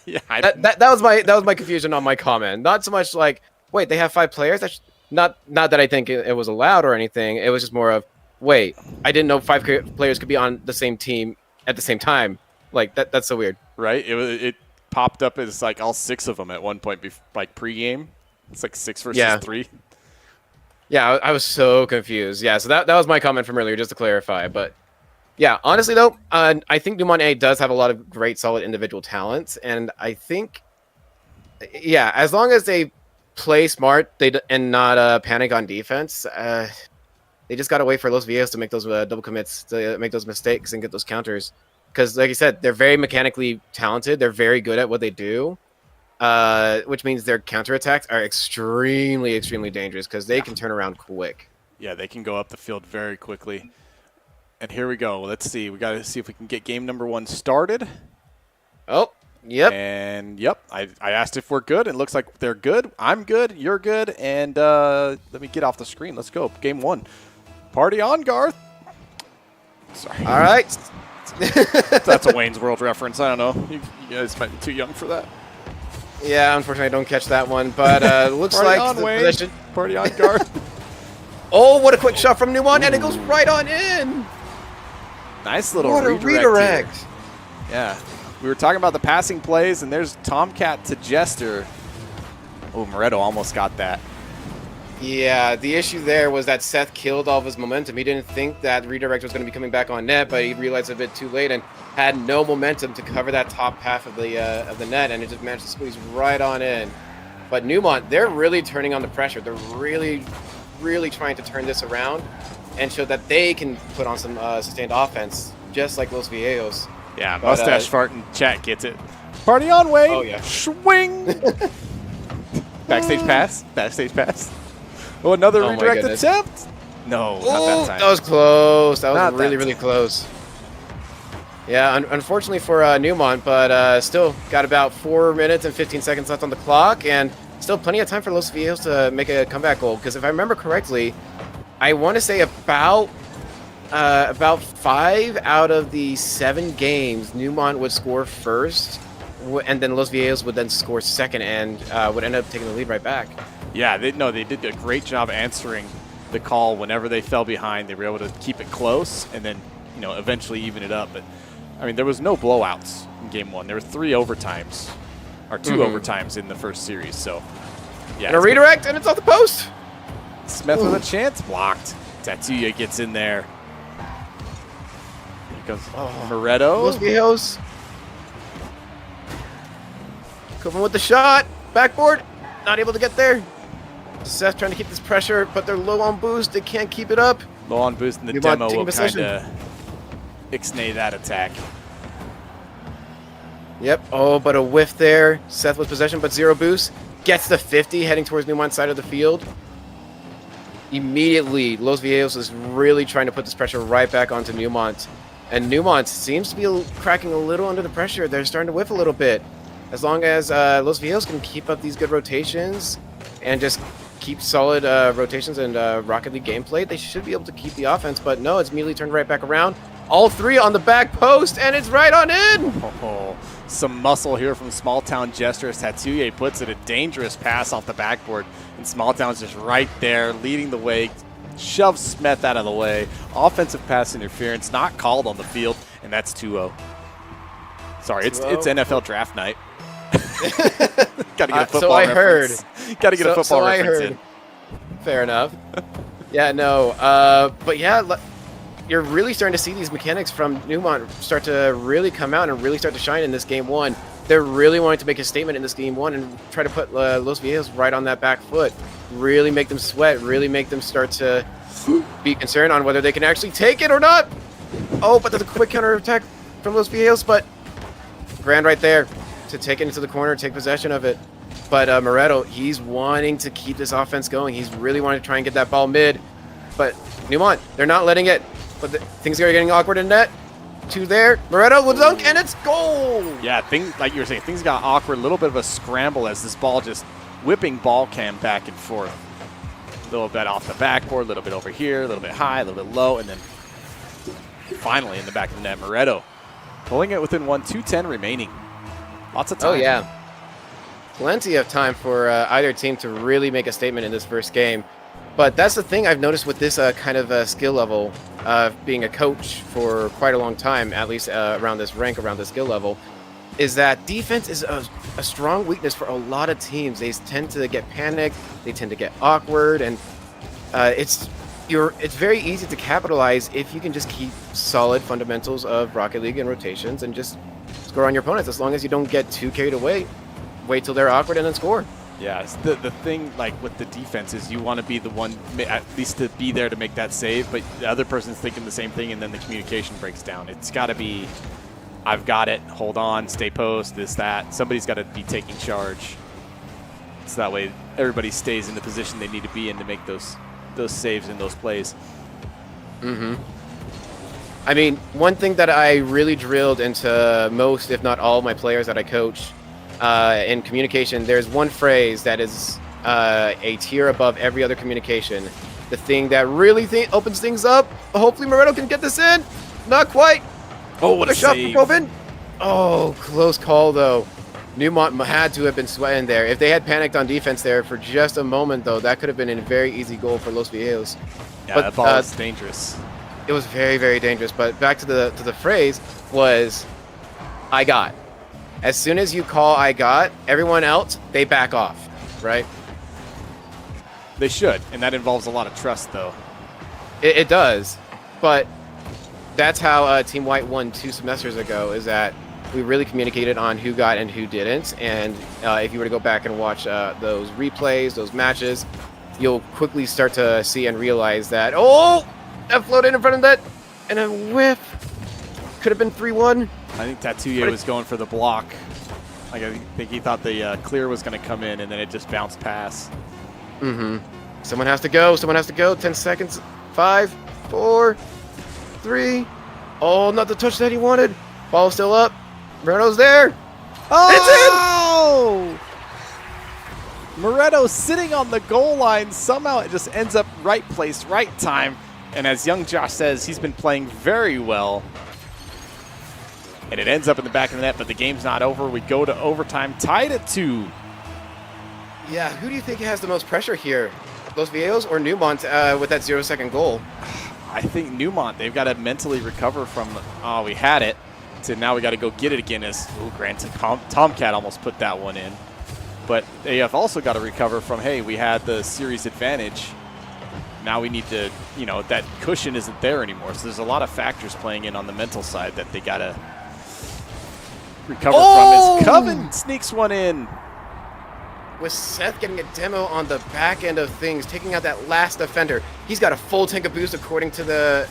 Yeah, that was my confusion on my comment. Not so much like, wait, they have 5 players? That's not that I think it was allowed or anything. It was just more of, wait, I didn't know 5 players could be on the same team at the same time. Like, that's so weird. Right? It popped up as like all 6 of them at one point, like pregame. It's like 6 versus 3. Yeah, I was so confused. Yeah, so that was my comment from earlier, just to clarify. But yeah, honestly though, I think Numon A does have a lot of great, solid individual talents, and I think, yeah, as long as they play smart, and not panic on defense, they just gotta wait for Los Viejos to make those double commits, to make those mistakes and get those counters. Because, like I said, they're very mechanically talented. They're very good at what they do. Which means their counterattacks are extremely, extremely dangerous because they can turn around quick. Yeah, they can go up the field very quickly. And here we go. Let's see. We got to see if we can get game number 1 started. Oh, yep. And, yep, I asked if we're good. It looks like they're good. I'm good. You're good. And let me get off the screen. Let's go. Game 1. Party on, Garth. Sorry. All right. That's a Wayne's World reference. I don't know. You guys might be too young for that. Yeah, unfortunately, I don't catch that one. But looks Party like on, the Wayne. position. Party on, Garth. Oh, what a quick shot from Numon, and it goes right on in. Nice little What a redirect. Here. Yeah. We were talking about the passing plays, and there's Tomcat to Jester. Oh, Moretto almost got that. Yeah, the issue there was that Seth killed all of his momentum. He didn't think that redirect was going to be coming back on net, but he realized a bit too late and had no momentum to cover that top half of the net, and it just managed to squeeze right on in. But Numont, they're really turning on the pressure. They're really, really trying to turn this around and show that they can put on some sustained offense, just like Los Viejos. Yeah, but, Mustache Fart in chat gets it. Party on, Wayne. Oh, yeah. Swing. Backstage pass. Backstage pass. Oh, another redirect attempt. No, not that time. That was close. That was really, really time. close. Yeah, unfortunately for Newmont, but still got about 4 minutes and 15 seconds left on the clock, and still plenty of time for Los Viejos to make a comeback goal. Because if I remember correctly, I want to say about 5 out of the 7 games, Newmont would score first, and then Los Viejos would then score second, and would end up taking the lead right back. Yeah, they did a great job answering the call whenever they fell behind. They were able to keep it close and then, eventually even it up. But, I mean, there was no blowouts in Game 1. There were 3 overtimes, or 2 overtimes in the first series. So, yeah. And a redirect, and it's off the post. Smith with a chance, blocked. Tatsuya gets in there. Here comes Moretto. Los Viejos. Coming with the shot. Backboard. Not able to get there. Seth trying to keep this pressure, but they're low on boost. They can't keep it up. Low on boost, and the demo will kind of ixnay that attack. Yep. Oh, but a whiff there. Seth with possession, but 0 boost. Gets the 50, heading towards Newmont's side of the field. Immediately, Los Viejos is really trying to put this pressure right back onto Newmont. And Newmont seems to be cracking a little under the pressure. They're starting to whiff a little bit. As long as Los Viejos can keep up these good rotations and just keep solid rotations and Rocket League gameplay, they should be able to keep the offense. But no, it's immediately turned right back around. All 3 on the back post, and it's right on in. Oh, some muscle here from Small Town Jester as Tatsuya puts it a dangerous pass off the backboard. And Small Town's just right there, leading the way, shoves Smith out of the way. Offensive pass interference, not called on the field, and that's 2-0. Sorry, it's NFL draft night. Got to get a football so I reference. Got to get a football reference in. Fair enough. Yeah, no. But yeah, you're really starting to see these mechanics from Newmont start to really come out and really start to shine in this Game 1. They're really wanting to make a statement in this Game 1 and try to put Los Viejos right on that back foot. Really make them sweat. Really make them start to be concerned on whether they can actually take it or not. Oh, but there's a quick counter attack from Los Viejos, but Grand right there to take it into the corner, take possession of it. But Moretto, he's wanting to keep this offense going. He's really wanting to try and get that ball mid. But Newmont, they're not letting it. But things are getting awkward in net. 2 there. Moretto will dunk, and it's goal! Yeah, like you were saying, things got awkward. A little bit of a scramble as this ball just whipping ball cam back and forth. A little bit off the backboard, a little bit over here, a little bit high, a little bit low, and then finally in the back of the net, Moretto pulling it within 2:10 remaining. Lots of time. Oh, yeah. Plenty of time for either team to really make a statement in this first game. But that's the thing I've noticed with this kind of skill level, being a coach for quite a long time, at least around this rank, around this skill level, is that defense is a strong weakness for a lot of teams. They tend to get panicked, they tend to get awkward, and it's very easy to capitalize if you can just keep solid fundamentals of Rocket League and rotations and just score on your opponents. As long as you don't get too carried away, wait till they're awkward and then score. Yeah, the thing like with the defense is you want to be the one at least to be there to make that save, but the other person's thinking the same thing, and then the communication breaks down. It's got to be, I've got it, hold on, stay post, this, that. Somebody's got to be taking charge. So that way everybody stays in the position they need to be in to make those saves and those plays. Mm-hmm. I mean, one thing that I really drilled into most, if not all, of my players that I coach in communication, there's one phrase that is a tier above every other communication. The thing that really opens things up. Hopefully Moretto can get this in. Not quite. Oh, what a shot save. from Robin. Oh, close call, though. Newmont had to have been sweating there. If they had panicked on defense there for just a moment, though, that could have been a very easy goal for Los Viejos. Yeah, but, that ball was dangerous. It was very, very dangerous. But back to the phrase was, I got. As soon as you call I got, everyone else, they back off, right? They should, and that involves a lot of trust, though. It does, but that's how Team White won 2 semesters ago, is that we really communicated on who got and who didn't. And if you were to go back and watch those replays, those matches, you'll quickly start to see and realize that, oh, that floated in front of that, and a whiff. Could have been 3-1. I think Tatouye was going for the block. Like, I think he thought the clear was going to come in, and then it just bounced past. Mm-hmm. Someone has to go. Someone has to go. 10 seconds. 5, 4, 3. Oh, not the touch that he wanted. Ball still up. Moreto's there. Oh! It's in! Moretto sitting on the goal line. Somehow it just ends up right place, right time. And as young Josh says, he's been playing very well. And it ends up in the back of the net, but the game's not over. We go to overtime, tied at 2. Yeah, who do you think has the most pressure here? Los Viejos or Newmont with that 0-second goal? I think Newmont, they've got to mentally recover from, oh, we had it, to now we got to go get it again as, oh, granted, Tomcat almost put that one in. But they have also got to recover from, hey, we had the series advantage. Now we need to, you know, that cushion isn't there anymore. So there's a lot of factors playing in on the mental side that they got to recover from as Coven sneaks one in. With Seth getting a demo on the back end of things, taking out that last defender. He's got a full tank of boost according to the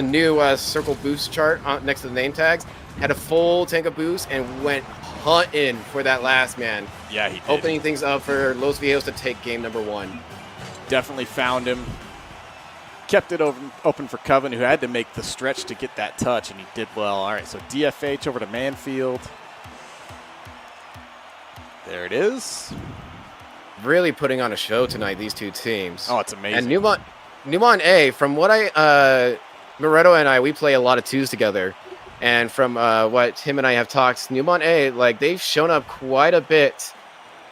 new circle boost chart next to the name tags. Had a full tank of boost and went hunting for that last man. Yeah, he did. Opening things up for Los Viejos to take game number 1. Definitely found him. Kept it open for Coven, who had to make the stretch to get that touch, and he did well. All right, so DFH over to Manfield. There it is. Really putting on a show tonight, these two teams. Oh, it's amazing. And Newmont A, from what Moretto and we play a lot of 2s together. And from what him and I have talked, Newmont A, like, they've shown up quite a bit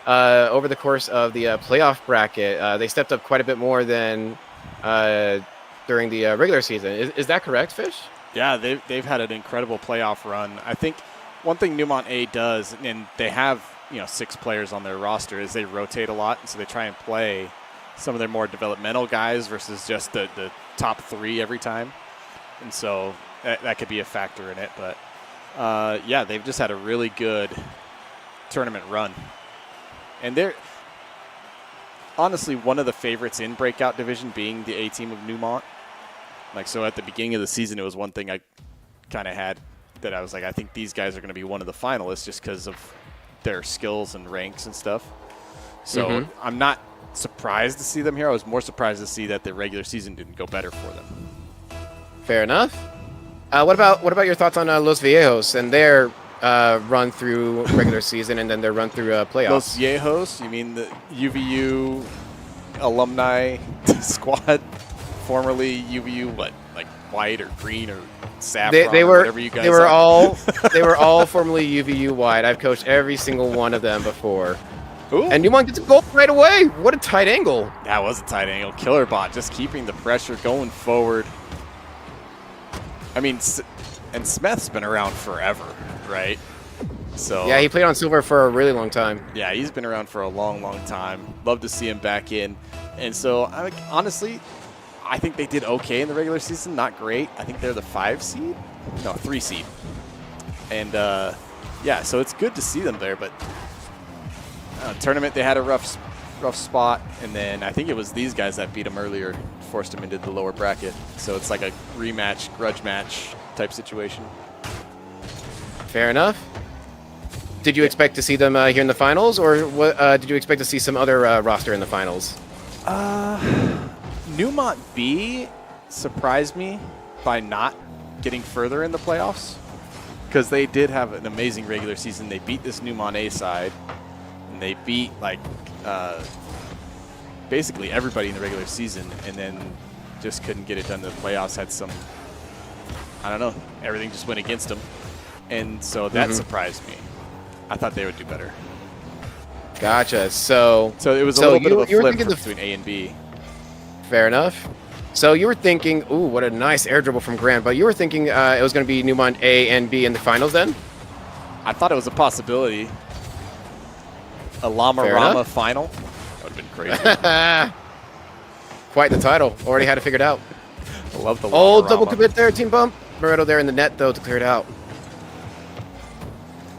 over the course of the playoff bracket. They stepped up quite a bit more than during the regular season. Is that correct, Fish? Yeah, they've had an incredible playoff run. I think one thing Newmont A does, and they have 6 players on their roster, is they rotate a lot, and so they try and play some of their more developmental guys versus just the top 3 every time. And so that could be a factor in it. But, yeah, they've just had a really good tournament run. And they're honestly one of the favorites in Breakout Division being the A team of Newmont. Like, so at the beginning of the season, it was one thing I kind of had that I was like, I think these guys are going to be one of the finalists just because of their skills and ranks and stuff. So I'm not surprised to see them here. I was more surprised to see that the regular season didn't go better for them. Fair enough. What about your thoughts on Los Viejos and their run through regular season and then their run through playoffs? Los Viejos, you mean the UVU alumni squad, formerly UVU, what, like white or green or saffron, they or were, whatever you guys they were are. all they were all formerly UVU white. I've coached every single one of them before. Ooh. And Newmont gets a goal right away. What a tight angle. That was a tight angle. Killer Bot just keeping the pressure going forward. I mean, and Smeth's been around forever, right? So yeah, he played on Silver for a really long time. Yeah, he's been around for a long, long time. Love to see him back in. And so, honestly, I think they did okay in the regular season. Not great. I think they're the 5 seed? No, 3 seed. And, yeah, so it's good to see them there. But tournament, they had a rough spot. And then I think it was these guys that beat them earlier, forced them into the lower bracket. So it's like a rematch, grudge match type situation. Fair enough. Did you expect to see them here in the finals, or what, did you expect to see some other roster in the finals? Newmont B surprised me by not getting further in the playoffs because they did have an amazing regular season. They beat this Newmont A side, and they beat like basically everybody in the regular season, and then just couldn't get it done in the playoffs. Had some, I don't know, everything just went against them, and so that surprised me. I thought they would do better. Gotcha. So it was a little bit of a flip between A and B. Fair enough. So you were thinking, ooh, what a nice air dribble from Grant, but you were thinking it was going to be Newmont A and B in the finals then? I thought it was a possibility. A Llama Rama final? That would have been crazy. Quite the title. Already had it figured out. I love the Llama Llama double Rama. commit there, team bump. Moretto there in the net, though, to clear it out.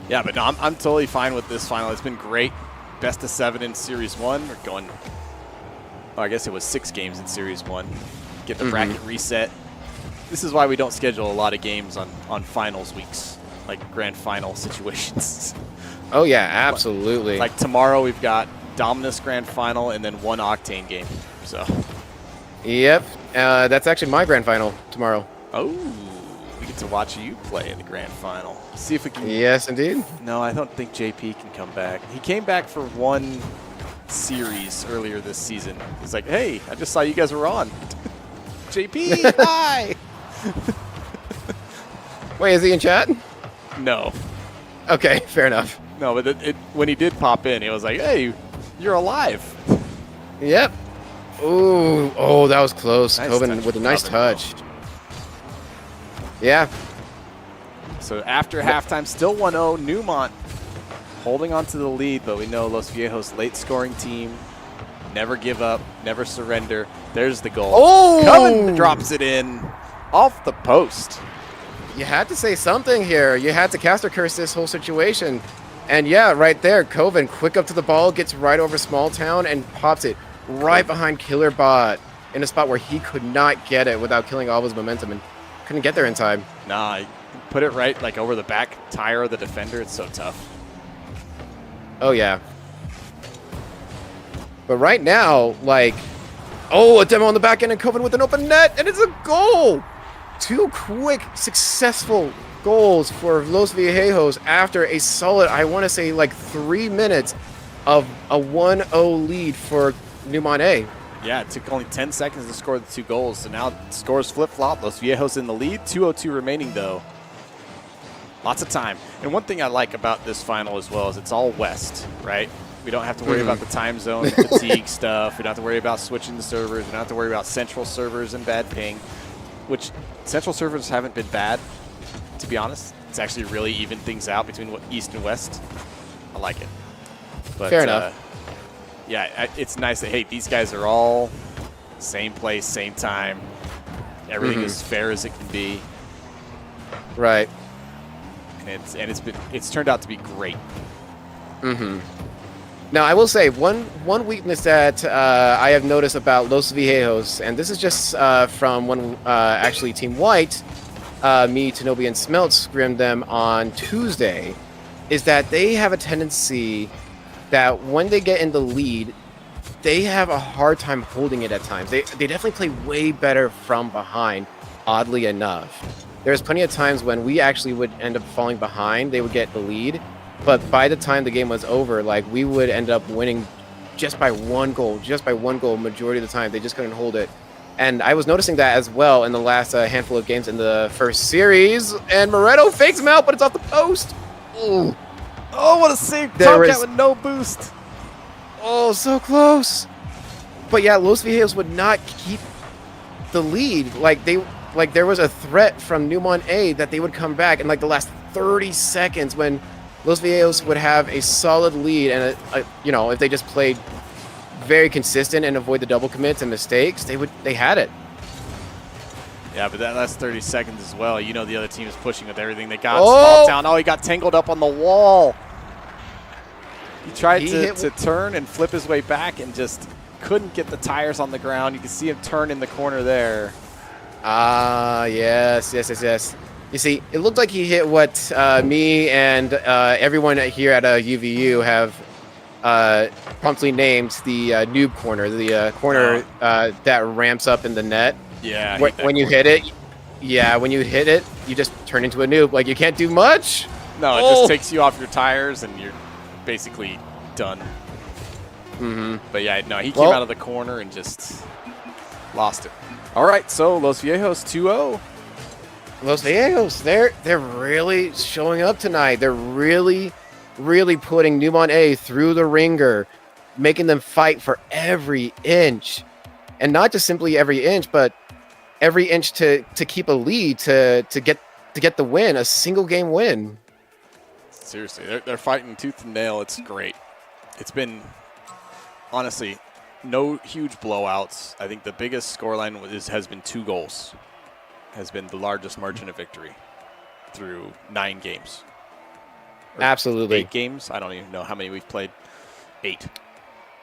Yeah, but no, I'm totally fine with this final. It's been great. Best of 7 in Series 1. We're going, I guess it was 6 games in Series 1. Get the bracket reset. This is why we don't schedule a lot of games on finals weeks, like grand final situations. Oh, yeah, absolutely. Like tomorrow we've got Dominus grand final and then 1 Octane game. So. Yep. That's actually my grand final tomorrow. Oh, we get to watch you play in the grand final. See if we can. Yes, indeed. No, I don't think JP can come back. He came back for 1 series earlier this season. He's like, hey, I just saw you guys were on. JP, hi. Wait, is he in chat? No. Okay, fair enough. No, but when he did pop in, he was like, hey, you're alive. Yep. Ooh, oh, that was close. Nice Coven touch with a nice from touch. Yeah. So after halftime, still 1-0. Newmont holding on to the lead, but we know Los Viejos late scoring team. Never give up, never surrender. There's the goal. Oh! Coven drops it in off the post. You had to say something here. You had to caster curse this whole situation. And yeah, right there, Coven quick up to the ball, gets right over Small Town, and pops it right behind Killer Bot in a spot where he could not get it without killing all of his momentum and couldn't get there in time. Nah, put it right like over the back tire of the defender. It's so tough. Oh, yeah. But right now, like, oh, a demo on the back end and Coven with an open net, and it's a goal! 2 quick, successful goals for Los Viejos after a solid, I want to say, like 3 minutes of a 1-0 lead for Newmont A. Yeah, it took only 10 seconds to score the 2 goals, so now scores flip-flop. Los Viejos in the lead. 2:02 remaining, though. Lots of time. And one thing I like about this final as well is it's all west, right? We don't have to worry about the time zone fatigue stuff. We don't have to worry about switching the servers. We don't have to worry about central servers and bad ping, which central servers haven't been bad, to be honest. It's actually really evened things out between east and west. I like it. But, fair enough. Yeah, it's nice that, hey, these guys are all same place, same time. Everything is fair as it can be. Right. And it's turned out to be great. Now, I will say, one weakness that I have noticed about Los Viejos, and this is just from when actually Team White, me, Tanobi, and Smelt scrimmed them on Tuesday, is that they have a tendency that when they get in the lead, they have a hard time holding it at times. They definitely play way better from behind, oddly enough. There's plenty of times when we actually would end up falling behind, they would get the lead, but by the time the game was over, like, we would end up winning just by 1 goal, majority of the time. They just couldn't hold it. And I was noticing that as well in the last handful of games in the first series, and Moretto fakes him out, but it's off the post. Ooh. Oh, what a save. There Tomcat is- with no boost. Oh, so close. But yeah, Los Viejos would not keep the lead. Like there was a threat from Newmont A that they would come back in like the last 30 seconds when Los Viejos would have a solid lead, and you know, if they just played very consistent and avoid the double commits and mistakes, they had it. Yeah, but that last 30 seconds as well, you know the other team is pushing with everything they got. Small town. Oh, he got tangled up on the wall. He tried to turn and flip his way back and just couldn't get the tires on the ground. You can see him turn in the corner there. Yes. You see, it looked like he hit what me and everyone here at UVU have promptly named the noob corner, the corner that ramps up in the net. Yeah. When you hit it, you just turn into a noob. Like, you can't do much. No, it just takes you off your tires and you're basically done. Mm-hmm. But yeah, no, he came out of the corner and just lost it. All right, so Los Viejos 2-0. Los Viejos, they're really showing up tonight. They're really putting Newmont A through the ringer, making them fight for every inch. And not just simply every inch, but every inch to keep a lead, to get the win, a single game win. Seriously, they're fighting tooth and nail. It's great. It's been, honestly, no huge blowouts. I think the biggest scoreline has been 2 goals. Has been the largest margin of victory through 9 games. Absolutely. 8 games. I don't even know how many we've played. 8.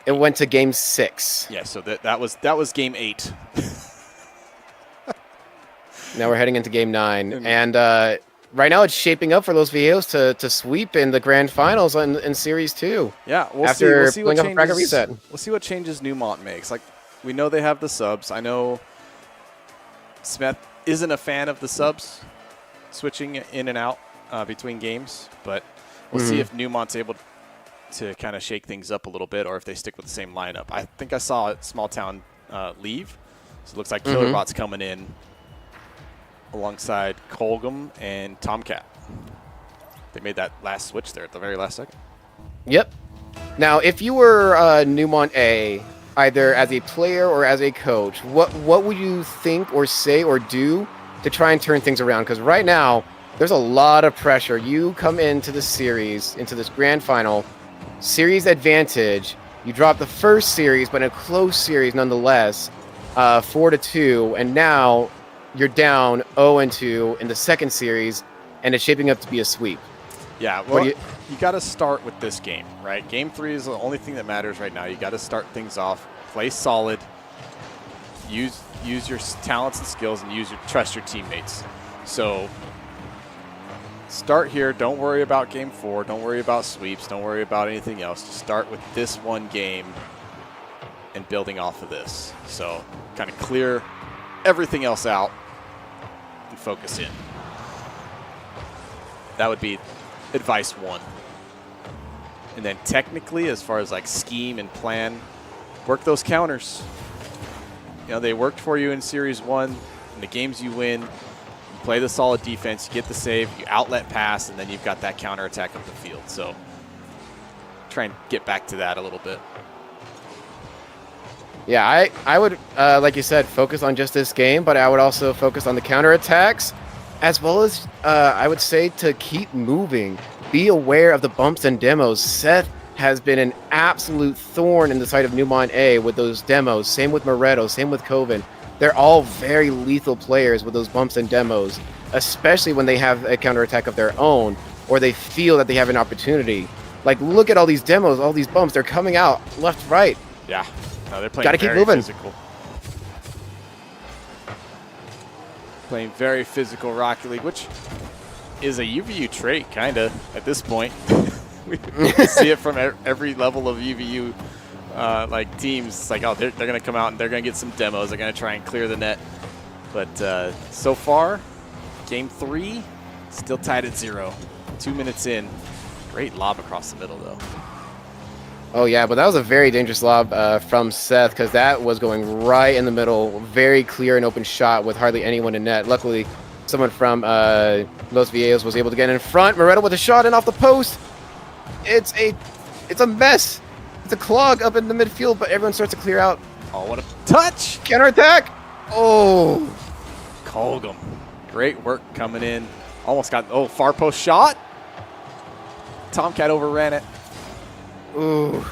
It went to game 6. Yeah, so that was game 8. Now we're heading into game 9, and right now it's shaping up for Los Viejos to sweep in the grand finals in Series 2. Yeah, we'll see what changes. We'll see what changes Newmont makes. Like, we know they have the subs. I know Smith isn't a fan of the subs switching in and out between games, but we'll see if Newmont's able to kind of shake things up a little bit, or if they stick with the same lineup. I think I saw Small Town leave, so it looks like Killerbot's coming in alongside Colgum and Tomcat. They made that last switch there at the very last second. Yep. Now, if you were Newmont A, either as a player or as a coach, what would you think or say or do to try and turn things around? Because right now, there's a lot of pressure. You come into the series, into this grand final, series advantage. You drop the first series, but in a close series nonetheless, 4-2, and now you're down 0-2 in the second series, and it's shaping up to be a sweep. Yeah, well, you got to start with this game, right? Game 3 is the only thing that matters right now. You got to start things off, play solid, use your talents and skills, and trust your teammates. So start here. Don't worry about game 4. Don't worry about sweeps. Don't worry about anything else. Just start with this one game and building off of this. So kind of clear everything else out and focus in. That would be advice 1. And then technically, as far as like scheme and plan, work those counters. You know, they worked for you in Series 1. In the games you win, you play the solid defense, you get the save, you outlet pass, and then you've got that counterattack up the field. So try and get back to that a little bit. Yeah, I would, like you said, focus on just this game, but I would also focus on the counterattacks, as well as, I would say, to keep moving. Be aware of the bumps and demos. Seth has been an absolute thorn in the side of Newmont A with those demos. Same with Moretto, same with Coven. They're all very lethal players with those bumps and demos, especially when they have a counterattack of their own, or they feel that they have an opportunity. Like, look at all these demos, all these bumps. They're coming out left, right. Yeah. No, they're playing Gotta keep moving. Physical. Playing very physical Rocket League, which is a UVU trait, kind of, at this point. we see it from every level of UVU like teams. It's like, oh, they're going to come out and they're going to get some demos. They're going to try and clear the net. But so far, game 3, still tied at 0. 2 minutes in. Great lob across the middle, though. Oh, yeah, but that was a very dangerous lob from Seth, because that was going right in the middle. Very clear and open shot with hardly anyone in net. Luckily, someone from Los Viejos was able to get in front. Moretto with a shot and off the post. It's a mess. It's a clog up in the midfield, but everyone starts to clear out. Oh, what a touch. Counterattack. Oh. Colgum. Great work coming in. Almost got, far post shot. Tomcat overran it. Ooh.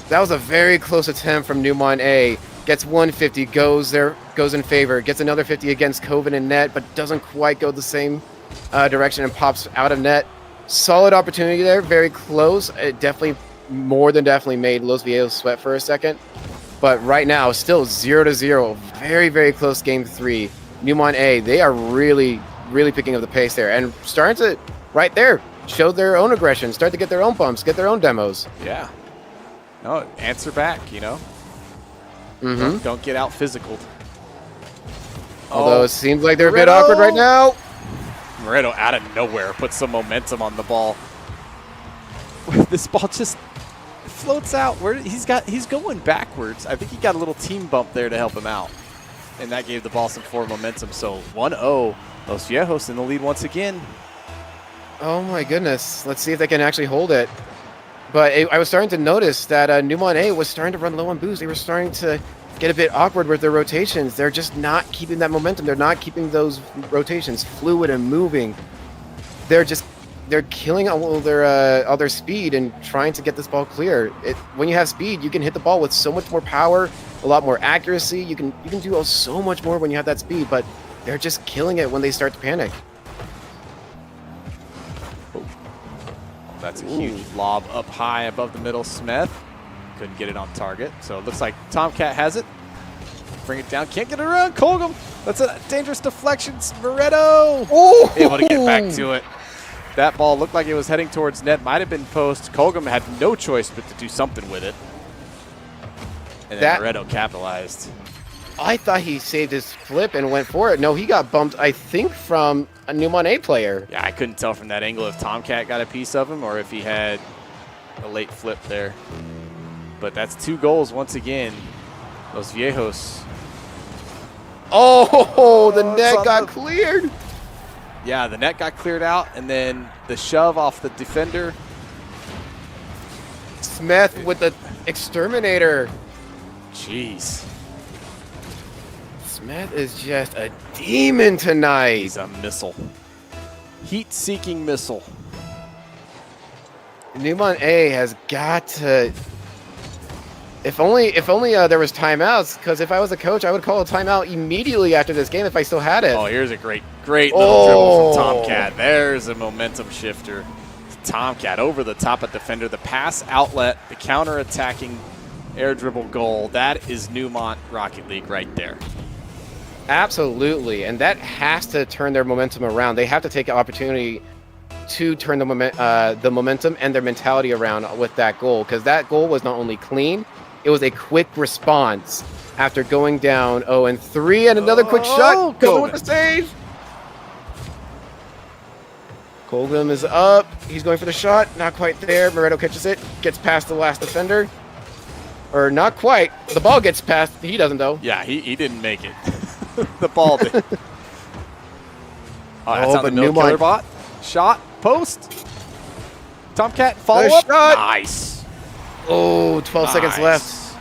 That was a very close attempt from Newmont A. Gets 150, goes in favor. Gets another 50 against Coven and net, but doesn't quite go the same direction and pops out of net. Solid opportunity there, very close. It more than definitely made Los Viejos sweat for a second. But right now, still 0-0. Very, very close game 3. Newmont A, they are really, really picking up the pace there and starting to, right there, show their own aggression, start to get their own bumps, get their own demos. Yeah. No, answer back, you know? Don't get out physicaled. Although it seems like they're a bit awkward right now. Moretto out of nowhere puts some momentum on the ball. This ball just floats out. He's going backwards. I think he got a little team bump there to help him out. And that gave the ball some forward momentum. So 1-0. Los Viejos in the lead once again. Oh my goodness. Let's see if they can actually hold it. But I was starting to notice that Newmont A was starting to run low on boost. They were starting to get a bit awkward with their rotations. They're just not keeping that momentum. They're not keeping those rotations fluid and moving. They're killing all their speed and trying to get this ball clear. When you have speed, you can hit the ball with so much more power, a lot more accuracy. You can do so much more when you have that speed, but they're just killing it when they start to panic. That's a huge lob up high above the middle. Smith couldn't get it on target. So it looks like Tomcat has it. Bring it down. Can't get it around. Colgum. That's a dangerous deflection. Moretto able to get back to it. That ball looked like it was heading towards net. Might have been post. Colgum had no choice but to do something with it. And then Moretto capitalized. I thought he saved his flip and went for it. No, he got bumped, I think, from a Newmont A player. Yeah, I couldn't tell from that angle if Tomcat got a piece of him or if he had a late flip there. But that's 2 goals once again. Los Viejos. Oh, the net got cleared. Yeah, the net got cleared out, and then the shove off the defender. Smith with the exterminator. Jeez. Smith is just a demon tonight. He's a missile. Heat-seeking missile. Newmont A has got to. If only there was timeouts. Because if I was a coach, I would call a timeout immediately after this game if I still had it. Oh, here's a great little dribble from Tomcat. There's a momentum shifter. Tomcat over the top of defender. The pass outlet, the counter-attacking air dribble goal. That is Newmont Rocket League right there. Absolutely, and that has to turn their momentum around. They have to take an opportunity to turn the momentum and their mentality around with that goal, because that goal was not only clean, it was a quick response after going down 0-3, and another quick shot going with the save. Colgum is up. He's going for the shot. Not quite there. Moretto catches it. Gets past the last defender. Or not quite. The ball gets past. He doesn't, though. Yeah, he didn't make it. The ball did. That's on the middle. Killerbot. Shot. Post. Tomcat follow up. Shot. Nice. Oh, 12 seconds left.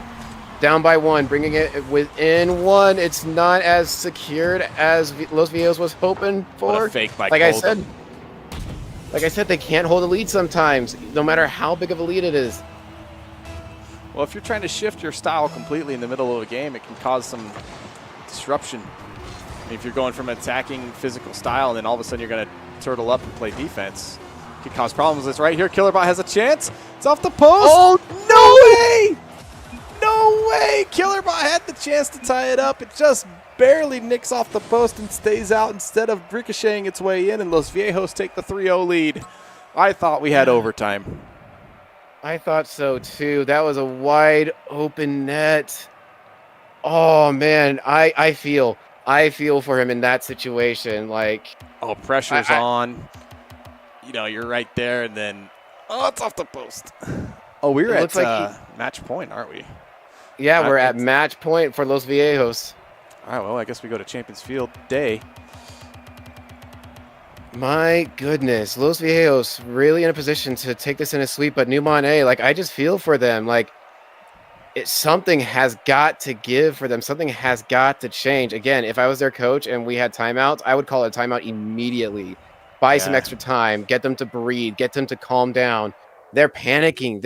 Down by 1. Bringing it within 1. It's not as secured as Los Viejos was hoping for. What a fake by Like I said, they can't hold a lead sometimes, no matter how big of a lead it is. Well, if you're trying to shift your style completely in the middle of a game, it can cause some disruption. If you're going from attacking physical style and then all of a sudden you're going to turtle up and play defense, it can cause problems. It's right here. Killerbot has a chance. It's off the post. Oh, no way! No way! Killerbot had the chance to tie it up. It just barely nicks off the post and stays out instead of ricocheting its way in, and Los Viejos take the 3-0 lead. I thought we had overtime. I thought so too. That was a wide open net. Oh man, I feel for him in that situation. Like, oh, pressure's on. You know, you're right there, and then it's off the post. Oh, we're at match point, aren't we? Yeah, we're at match point for Los Viejos. All right, well, I guess we go to Champions Field day. My goodness, Los Viejos really in a position to take this in a sweep, but Newmont A, like, I just feel for them. Like, something has got to give for them. Something has got to change. Again, if I was their coach and we had timeouts, I would call it a timeout immediately. Buy some extra time, get them to breathe, get them to calm down. They're panicking.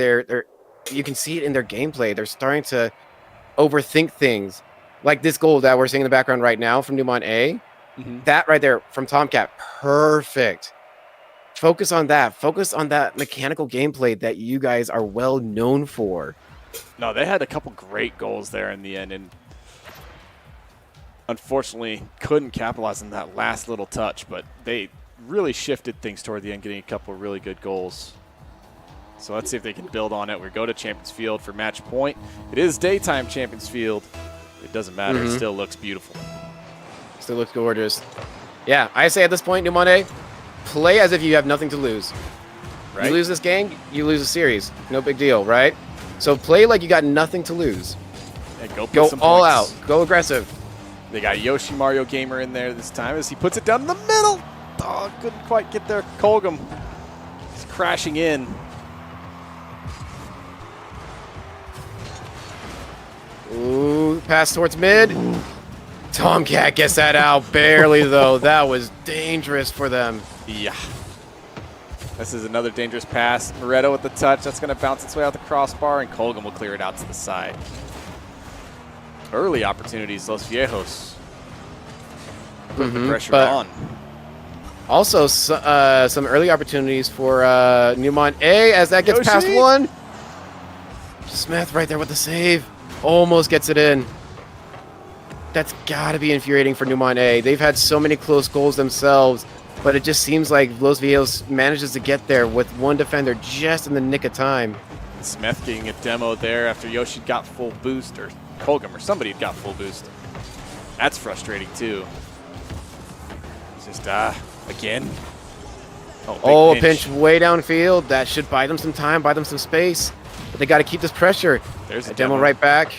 you can see it in their gameplay. They're starting to overthink things. Like this goal that we're seeing in the background right now from Newmont A. That right there from Tomcat, perfect. Focus on that. Focus on that mechanical gameplay that you guys are well known for. No, they had a couple great goals there in the end, and unfortunately couldn't capitalize on that last little touch, but they really shifted things toward the end, getting a couple really good goals. So let's see if they can build on it. We go to Champions Field for match point. It is daytime Champions Field. It doesn't matter. It still looks beautiful. Still looks gorgeous. Yeah, I say at this point, Newmont A, play as if you have nothing to lose. Right? You lose this game, you lose a series. No big deal, right? So play like you got nothing to lose. And go all points. out. Go aggressive. They got Yoshi Mario Gamer in there this time as he puts it down in the middle. Oh, couldn't quite get there. Colgum is crashing in. Ooh, pass towards mid. Tomcat gets that out barely, though. That was dangerous for them. Yeah. This is another dangerous pass. Moretto with the touch. That's going to bounce its way out the crossbar, and Colgum will clear it out to the side. Early opportunities, Los Viejos. Put the pressure on. Also, some early opportunities for Newmont A as that gets Yoshi. past one. Smith right there with the save. Almost gets it in. That's got to be infuriating for Newmont A. They've had so many close goals themselves, but it just seems like Los Viejos manages to get there with one defender just in the nick of time. Smith getting a demo there after Yoshi got full boost, or Colgum or somebody got full boost. That's frustrating too. It's just, again. Oh, pinch way downfield. That should buy them some time, buy them some space. But they got to keep this pressure. There's a demo right back.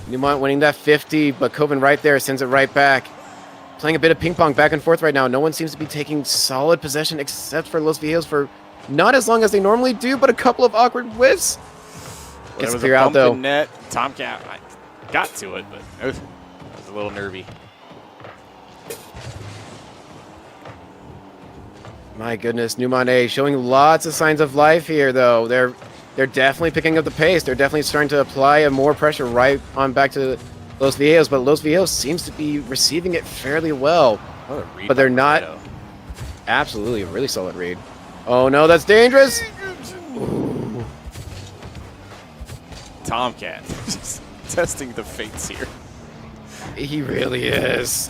Newmont winning that 50, but Coven right there sends it right back. Playing a bit of ping pong back and forth right now. No one seems to be taking solid possession except for Los Viejos for not as long as they normally do, but a couple of awkward whiffs. Gets to clear out though. Net. Tomcat got to it, but it was a little nervy. My goodness, Newmont A showing lots of signs of life here, though. They're definitely picking up the pace. They're definitely starting to apply more pressure right on back to Los Viejos, but Los Viejos seems to be receiving it fairly well. But they're not. Absolutely, a really solid read. Oh no, that's dangerous. Ooh. Tomcat just testing the fates here. He really is.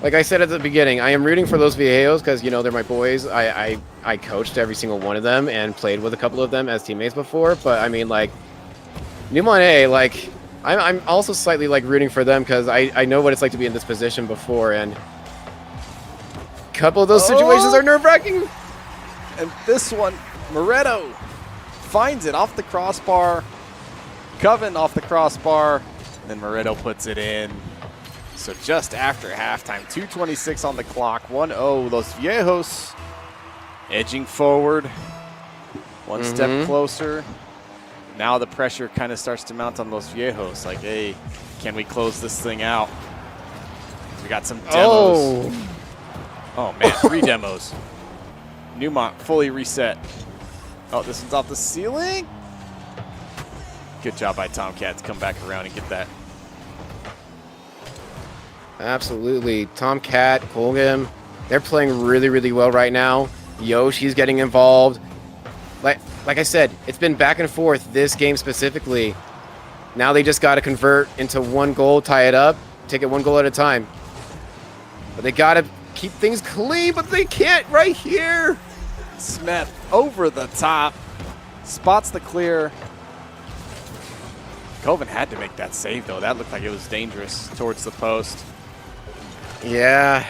Like I said at the beginning, I am rooting for Los Viejos because, you know, they're my boys. I coached every single one of them and played with a couple of them as teammates before. But, I mean, like, Newmont A, like, I'm also slightly, like, rooting for them because I know what it's like to be in this position before. And a couple of those situations are nerve-wracking. And this one, Moretto finds it off the crossbar. Coven off the crossbar. And then Moretto puts it in. So just after halftime, 2:26 on the clock, 1-0. Los Viejos edging forward, one step closer. Now the pressure kind of starts to mount on Los Viejos. Like, hey, can we close this thing out? We got some demos. Oh man, 3 demos. Newmont fully reset. Oh, this one's off the ceiling. Good job by Tomcat to come back around and get that. Absolutely. Tomcat, Colgum, they're playing really, really well right now. Yoshi's getting involved. Like I said, it's been back and forth this game specifically. Now they just got to convert into one goal, tie it up, take it one goal at a time. But they got to keep things clean, but they can't right here. Smith over the top, spots the clear. Coven had to make that save, though. That looked like it was dangerous towards the post. Yeah.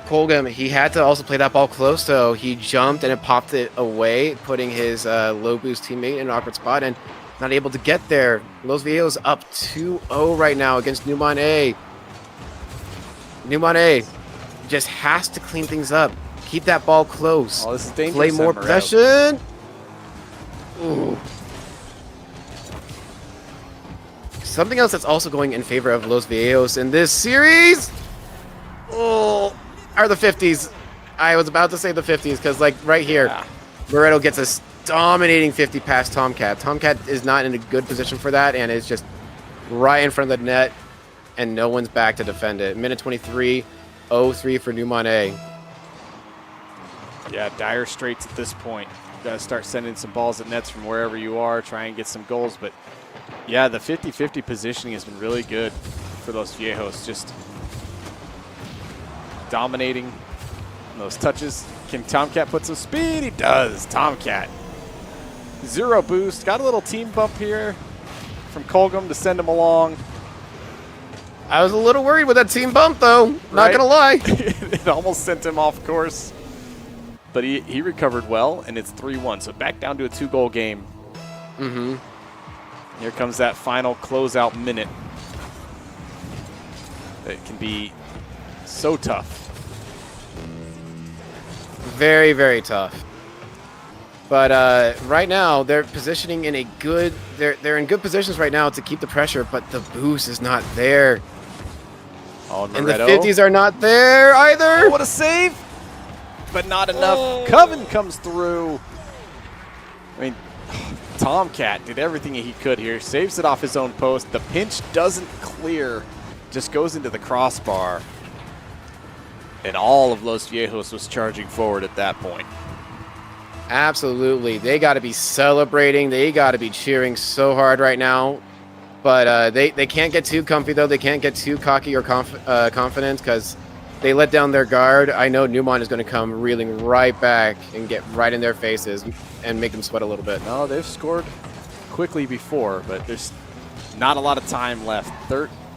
Colgum, he had to also play that ball close, though. He jumped and it popped it away, putting his low boost teammate in an awkward spot and not able to get there. Los Viejos up 2-0 right now against Newmont A. Newmont A just has to clean things up. Keep that ball close. Oh, this is dangerous. Play more possession. Ooh. Something else that's also going in favor of Los Viejos in this series are the 50s. I was about to say the 50s because, like, right here. Yeah. Moretto gets a dominating 50 past Tomcat. Tomcat is not in a good position for that and is just right in front of the net, and no one's back to defend it. Minute 23, 0-3 for Newmont A. Yeah, dire straits at this point. You got to start sending some balls at nets from wherever you are, try and get some goals. But yeah, the 50-50 positioning has been really good for Los Viejos. Just dominating those touches. Can Tomcat put some speed? He does. Tomcat. 0 boost. Got a little team bump here from Colgum to send him along. I was a little worried with that team bump, though. Not Right? going to lie. It almost sent him off course. But he recovered well, and it's 3-1. So back down to a 2-goal game. Mm-hmm. Here comes that final closeout minute. It can be so tough. Very, very tough. But right now, they're positioning in a good... They're in good positions right now to keep the pressure, but the boost is not there. Oh, And the Moretto. 50s are not there either. Oh, what a save! But not enough. Coven comes through. I mean, Tomcat did everything he could here. Saves it off his own post. The pinch doesn't clear. Just goes into the crossbar. And all of Los Viejos was charging forward at that point. Absolutely. They got to be celebrating. They got to be cheering so hard right now. But they can't get too comfy, though. They can't get too cocky or confident because they let down their guard. I know Newmont is going to come reeling right back and get right in their faces and make them sweat a little bit. No, they've scored quickly before, but there's not a lot of time left.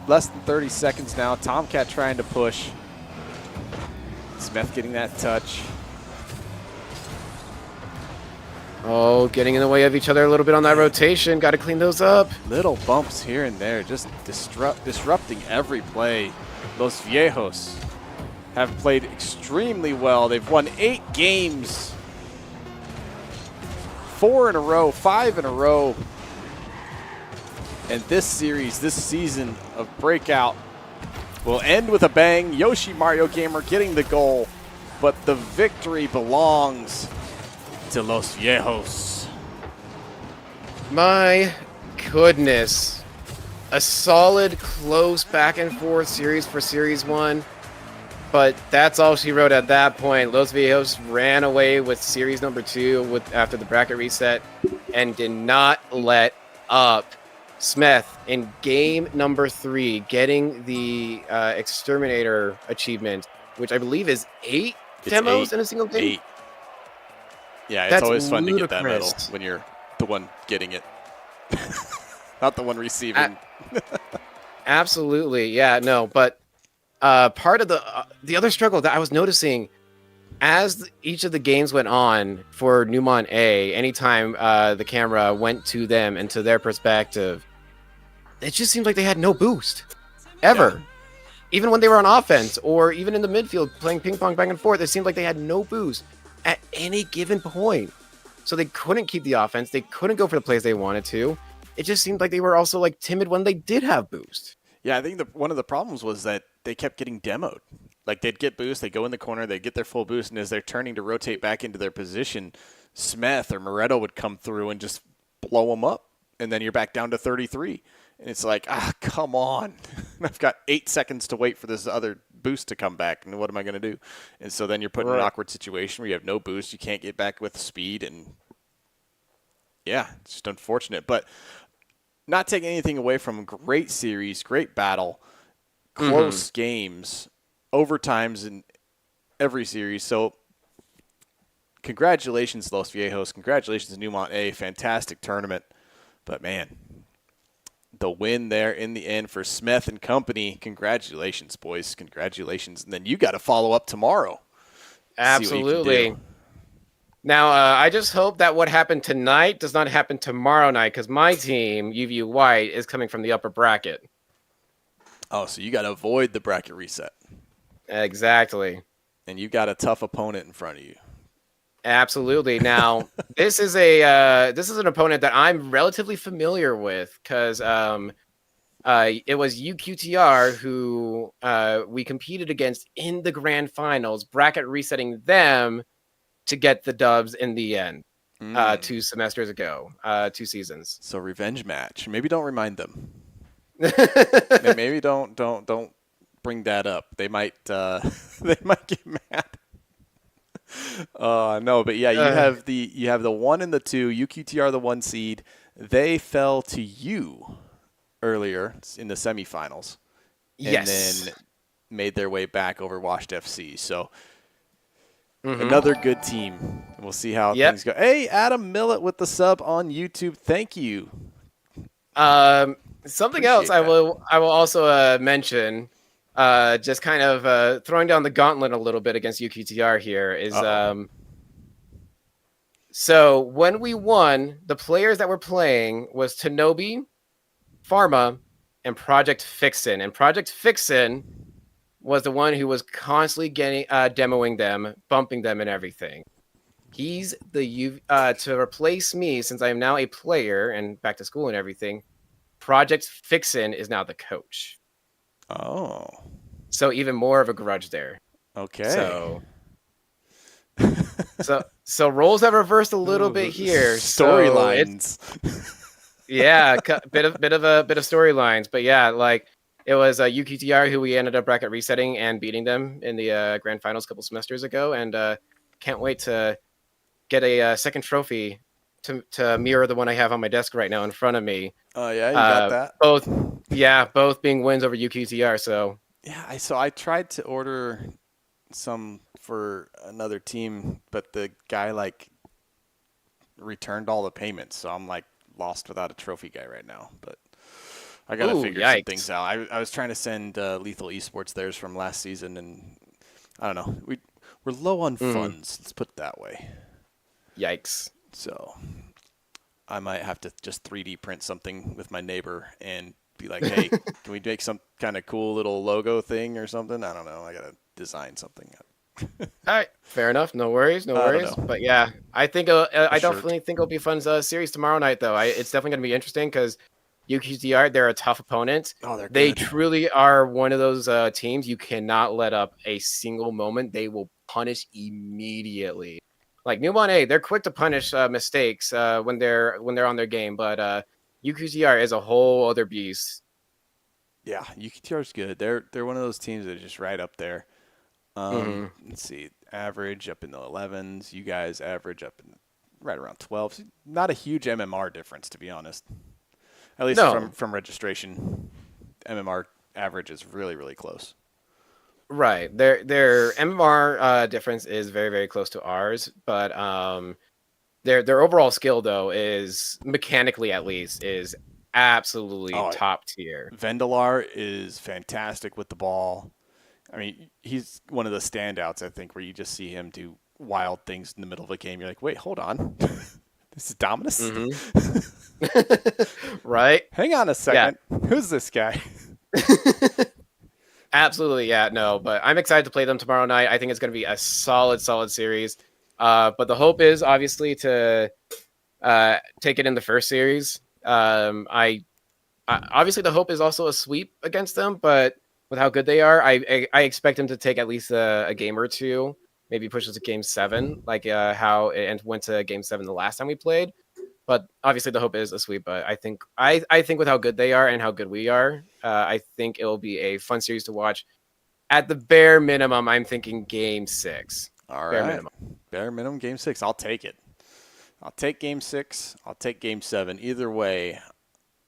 Less than 30 seconds now. Tomcat trying to push. Smith getting that touch. Oh, getting in the way of each other a little bit on that rotation. Got to clean those up. Little bumps here and there, just disrupting every play. Los Viejos have played extremely well. They've won 8 games. 4 in a row, 5 in a row. And this series, this season of Breakout will end with a bang. Yoshi Mario Gamer getting the goal, but the victory belongs to Los Viejos. My goodness. A solid, close back and forth series for Series 1. But that's all she wrote at that point. Los Viejos ran away with Series number 2 after the bracket reset and did not let up. Smith in game number 3 getting the Exterminator achievement, which I believe is 8 demos in a single game. 8. Yeah, it's That's always fun to get that medal ludicrous. when you're the one getting it. Not the one receiving. Absolutely. Yeah, no, but part of the other struggle that I was noticing as each of the games went on for Newmont A, anytime the camera went to them and to their perspective, it just seemed like they had no boost ever. Yeah. Even when they were on offense or even in the midfield playing ping pong back and forth, it seemed like they had no boost at any given point. So they couldn't keep the offense. They couldn't go for the plays they wanted to. It just seemed like they were also like timid when they did have boost. Yeah, I think one of the problems was that they kept getting demoed. Like they'd get boost, they go in the corner, they get their full boost, and as they're turning to rotate back into their position, Smith or Moretto would come through and just blow them up, and then you're back down to 33. And it's like, come on. I've got 8 seconds to wait for this other boost to come back, and what am I going to do? And so then you're put in an awkward situation where you have no boost, you can't get back with speed, and yeah, it's just unfortunate. But not taking anything away from great series, great battle, close games, overtimes in every series. So congratulations, Los Viejos. Congratulations, Newmont A. Fantastic tournament. But, man, the win there in the end for Smith and company. Congratulations, boys. Congratulations. And then you got to follow up tomorrow. Absolutely. Now, I just hope that what happened tonight does not happen tomorrow night, because my team, UVU White, is coming from the upper bracket. Oh, so you got to avoid the bracket reset. Exactly. And you got a tough opponent in front of you. Absolutely. Now, this is an opponent that I'm relatively familiar with, because it was UQTR who we competed against in the grand finals, bracket resetting them to get the dubs in the end. Mm. 2 semesters ago, 2 seasons. So revenge match. Maybe don't remind them. uh, Maybe don't bring that up. They might they might get mad. No, but yeah, you have the 1 and the 2. UQTR the 1 seed. They fell to you earlier in the semifinals, and yes. then made their way back over Washed FC. So Mm-hmm. another good team. We'll see how Yep. things go. Hey, Adam Millett with the sub on YouTube. Thank you. Something else Appreciate that. I will also mention, just kind of throwing down the gauntlet a little bit against UQTR here is Uh-oh. so when we won, the players that were playing was Tanobi, Pharma, and Project Fixin. And Project Fixin was the one who was constantly getting demoing them, bumping them, and everything. He's the to replace me, since I am now a player and back to school and everything. Project Fixin is now the coach. Oh. So even more of a grudge there. Okay. So so roles have reversed a little bit here. So it's Storylines. yeah, bit of storylines, but yeah, like it was UQTR who we ended up bracket resetting and beating them in the grand finals a couple semesters ago, and can't wait to get a second trophy to mirror the one I have on my desk right now in front of me. Oh yeah, you got that. Both being wins over UQTR. So Yeah, I tried to order some for another team, but the guy like returned all the payments, so I'm like lost without a trophy guy right now. But I gotta ooh, figure some yikes, things out. I was trying to send Lethal Esports theirs from last season, and I don't know. We're low on funds. Let's put it that way. yikes. So I might have to just 3D print something with my neighbor and be like, hey, can we make some kind of cool little logo thing or something? I don't know. I gotta design something. All right, fair enough. No worries, no I don't worries. know. But yeah, I think A I shirt. definitely think it'll be a fun series tomorrow night, though. It's definitely going to be interesting because UQTR, they're a tough opponent. Oh, they're They good. truly are one of those teams you cannot let up a single moment. They will punish immediately. Like Newmont A, they're quick to punish mistakes when they're on their game, but UQTR is a whole other beast. Yeah, UKTR is good. They're one of those teams that are just right up there. Mm-hmm. Let's see, average up in the 11s. You guys average up in right around 12s. Not a huge MMR difference, to be honest. At least No, from registration, MMR average is really close. right. Their MMR difference is very, very close to ours, but their overall skill, though, is mechanically at least is absolutely Oh, top tier. Vendalar is fantastic with the ball. I mean, he's one of the standouts, I think, where you just see him do wild things in the middle of a game. You're like, wait, hold on. This is Dominus? Mm-hmm. Right? Hang on a Yeah. second. Who's this guy? Absolutely, yeah, no, but I'm excited to play them tomorrow night. I think it's going to be a solid series. But the hope is obviously to take it in the first series. Obviously the hope is also a sweep against them, but with how good they are, I expect them to take at least a game or two, maybe push us to game 7, like how it went to game 7 the last time we played. But obviously the hope is a sweep. But I think with how good they are and how good we are, I think it will be a fun series to watch. At the bare minimum, I'm thinking game 6. All Bare right. minimum. Bare minimum game 6. I'll take it. I'll take game 6. I'll take game 7. Either way,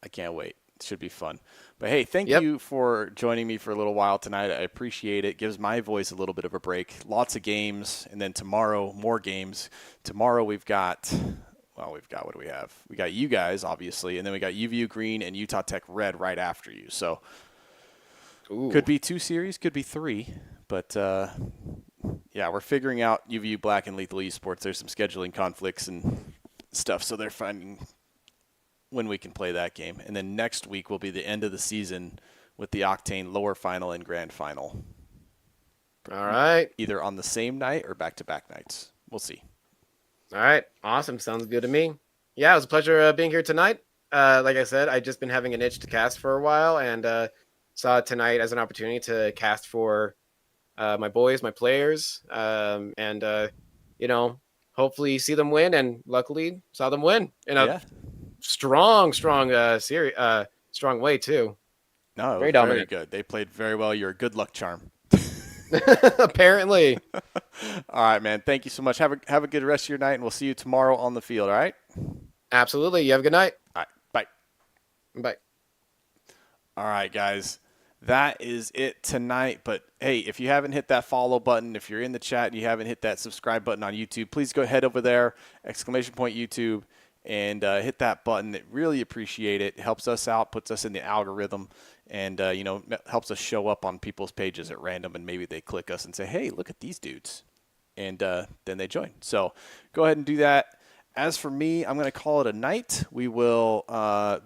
I can't wait. It should be fun. But hey, thank Yep. you for joining me for a little while tonight. I appreciate it. Gives my voice a little bit of a break. Lots of games, and then tomorrow more games. Tomorrow we've got what do we have? We got you guys obviously, and then we got UVU Green and Utah Tech Red right after you. So Ooh. could be 2 series, could be 3, but yeah, we're figuring out UVU Black and Lethal Esports. There's some scheduling conflicts and stuff, so they're finding when we can play that game. And then next week will be the end of the season with the Octane lower final and grand final. All right. Either on the same night or back-to-back nights. We'll see. All right. Awesome. Sounds good to me. Yeah, it was a pleasure being here tonight. Like I said, I've just been having an itch to cast for a while, and saw tonight as an opportunity to cast for my boys, my players, and you know, hopefully see them win, and luckily saw them win in a Yeah. strong series, strong way too. No, it Very was very dominant. good. They played very well. You're a good luck charm. Apparently. All right, man. Thank you so much. Have a good rest of your night, and we'll see you tomorrow on the field. All right. Absolutely. You have a good night. All right. Bye. Bye. All right, guys. That is it tonight. But hey, if you haven't hit that follow button, if you're in the chat and you haven't hit that subscribe button on YouTube, please go head over there, !YouTube, and hit that button. It really appreciate it. It helps us out, puts us in the algorithm, and helps us show up on people's pages at random. And maybe they click us and say, "Hey, look at these dudes," and then they join. So go ahead and do that. As for me, I'm going to call it a night. We will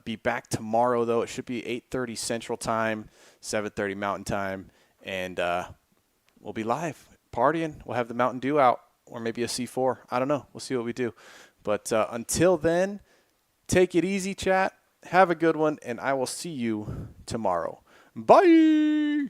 be back tomorrow, though. It should be 8:30 Central Time, 7:30 Mountain Time, and we'll be live partying. We'll have the Mountain Dew out, or maybe a C4. I don't know. We'll see what we do. But until then, take it easy, chat. Have a good one, and I will see you tomorrow. Bye!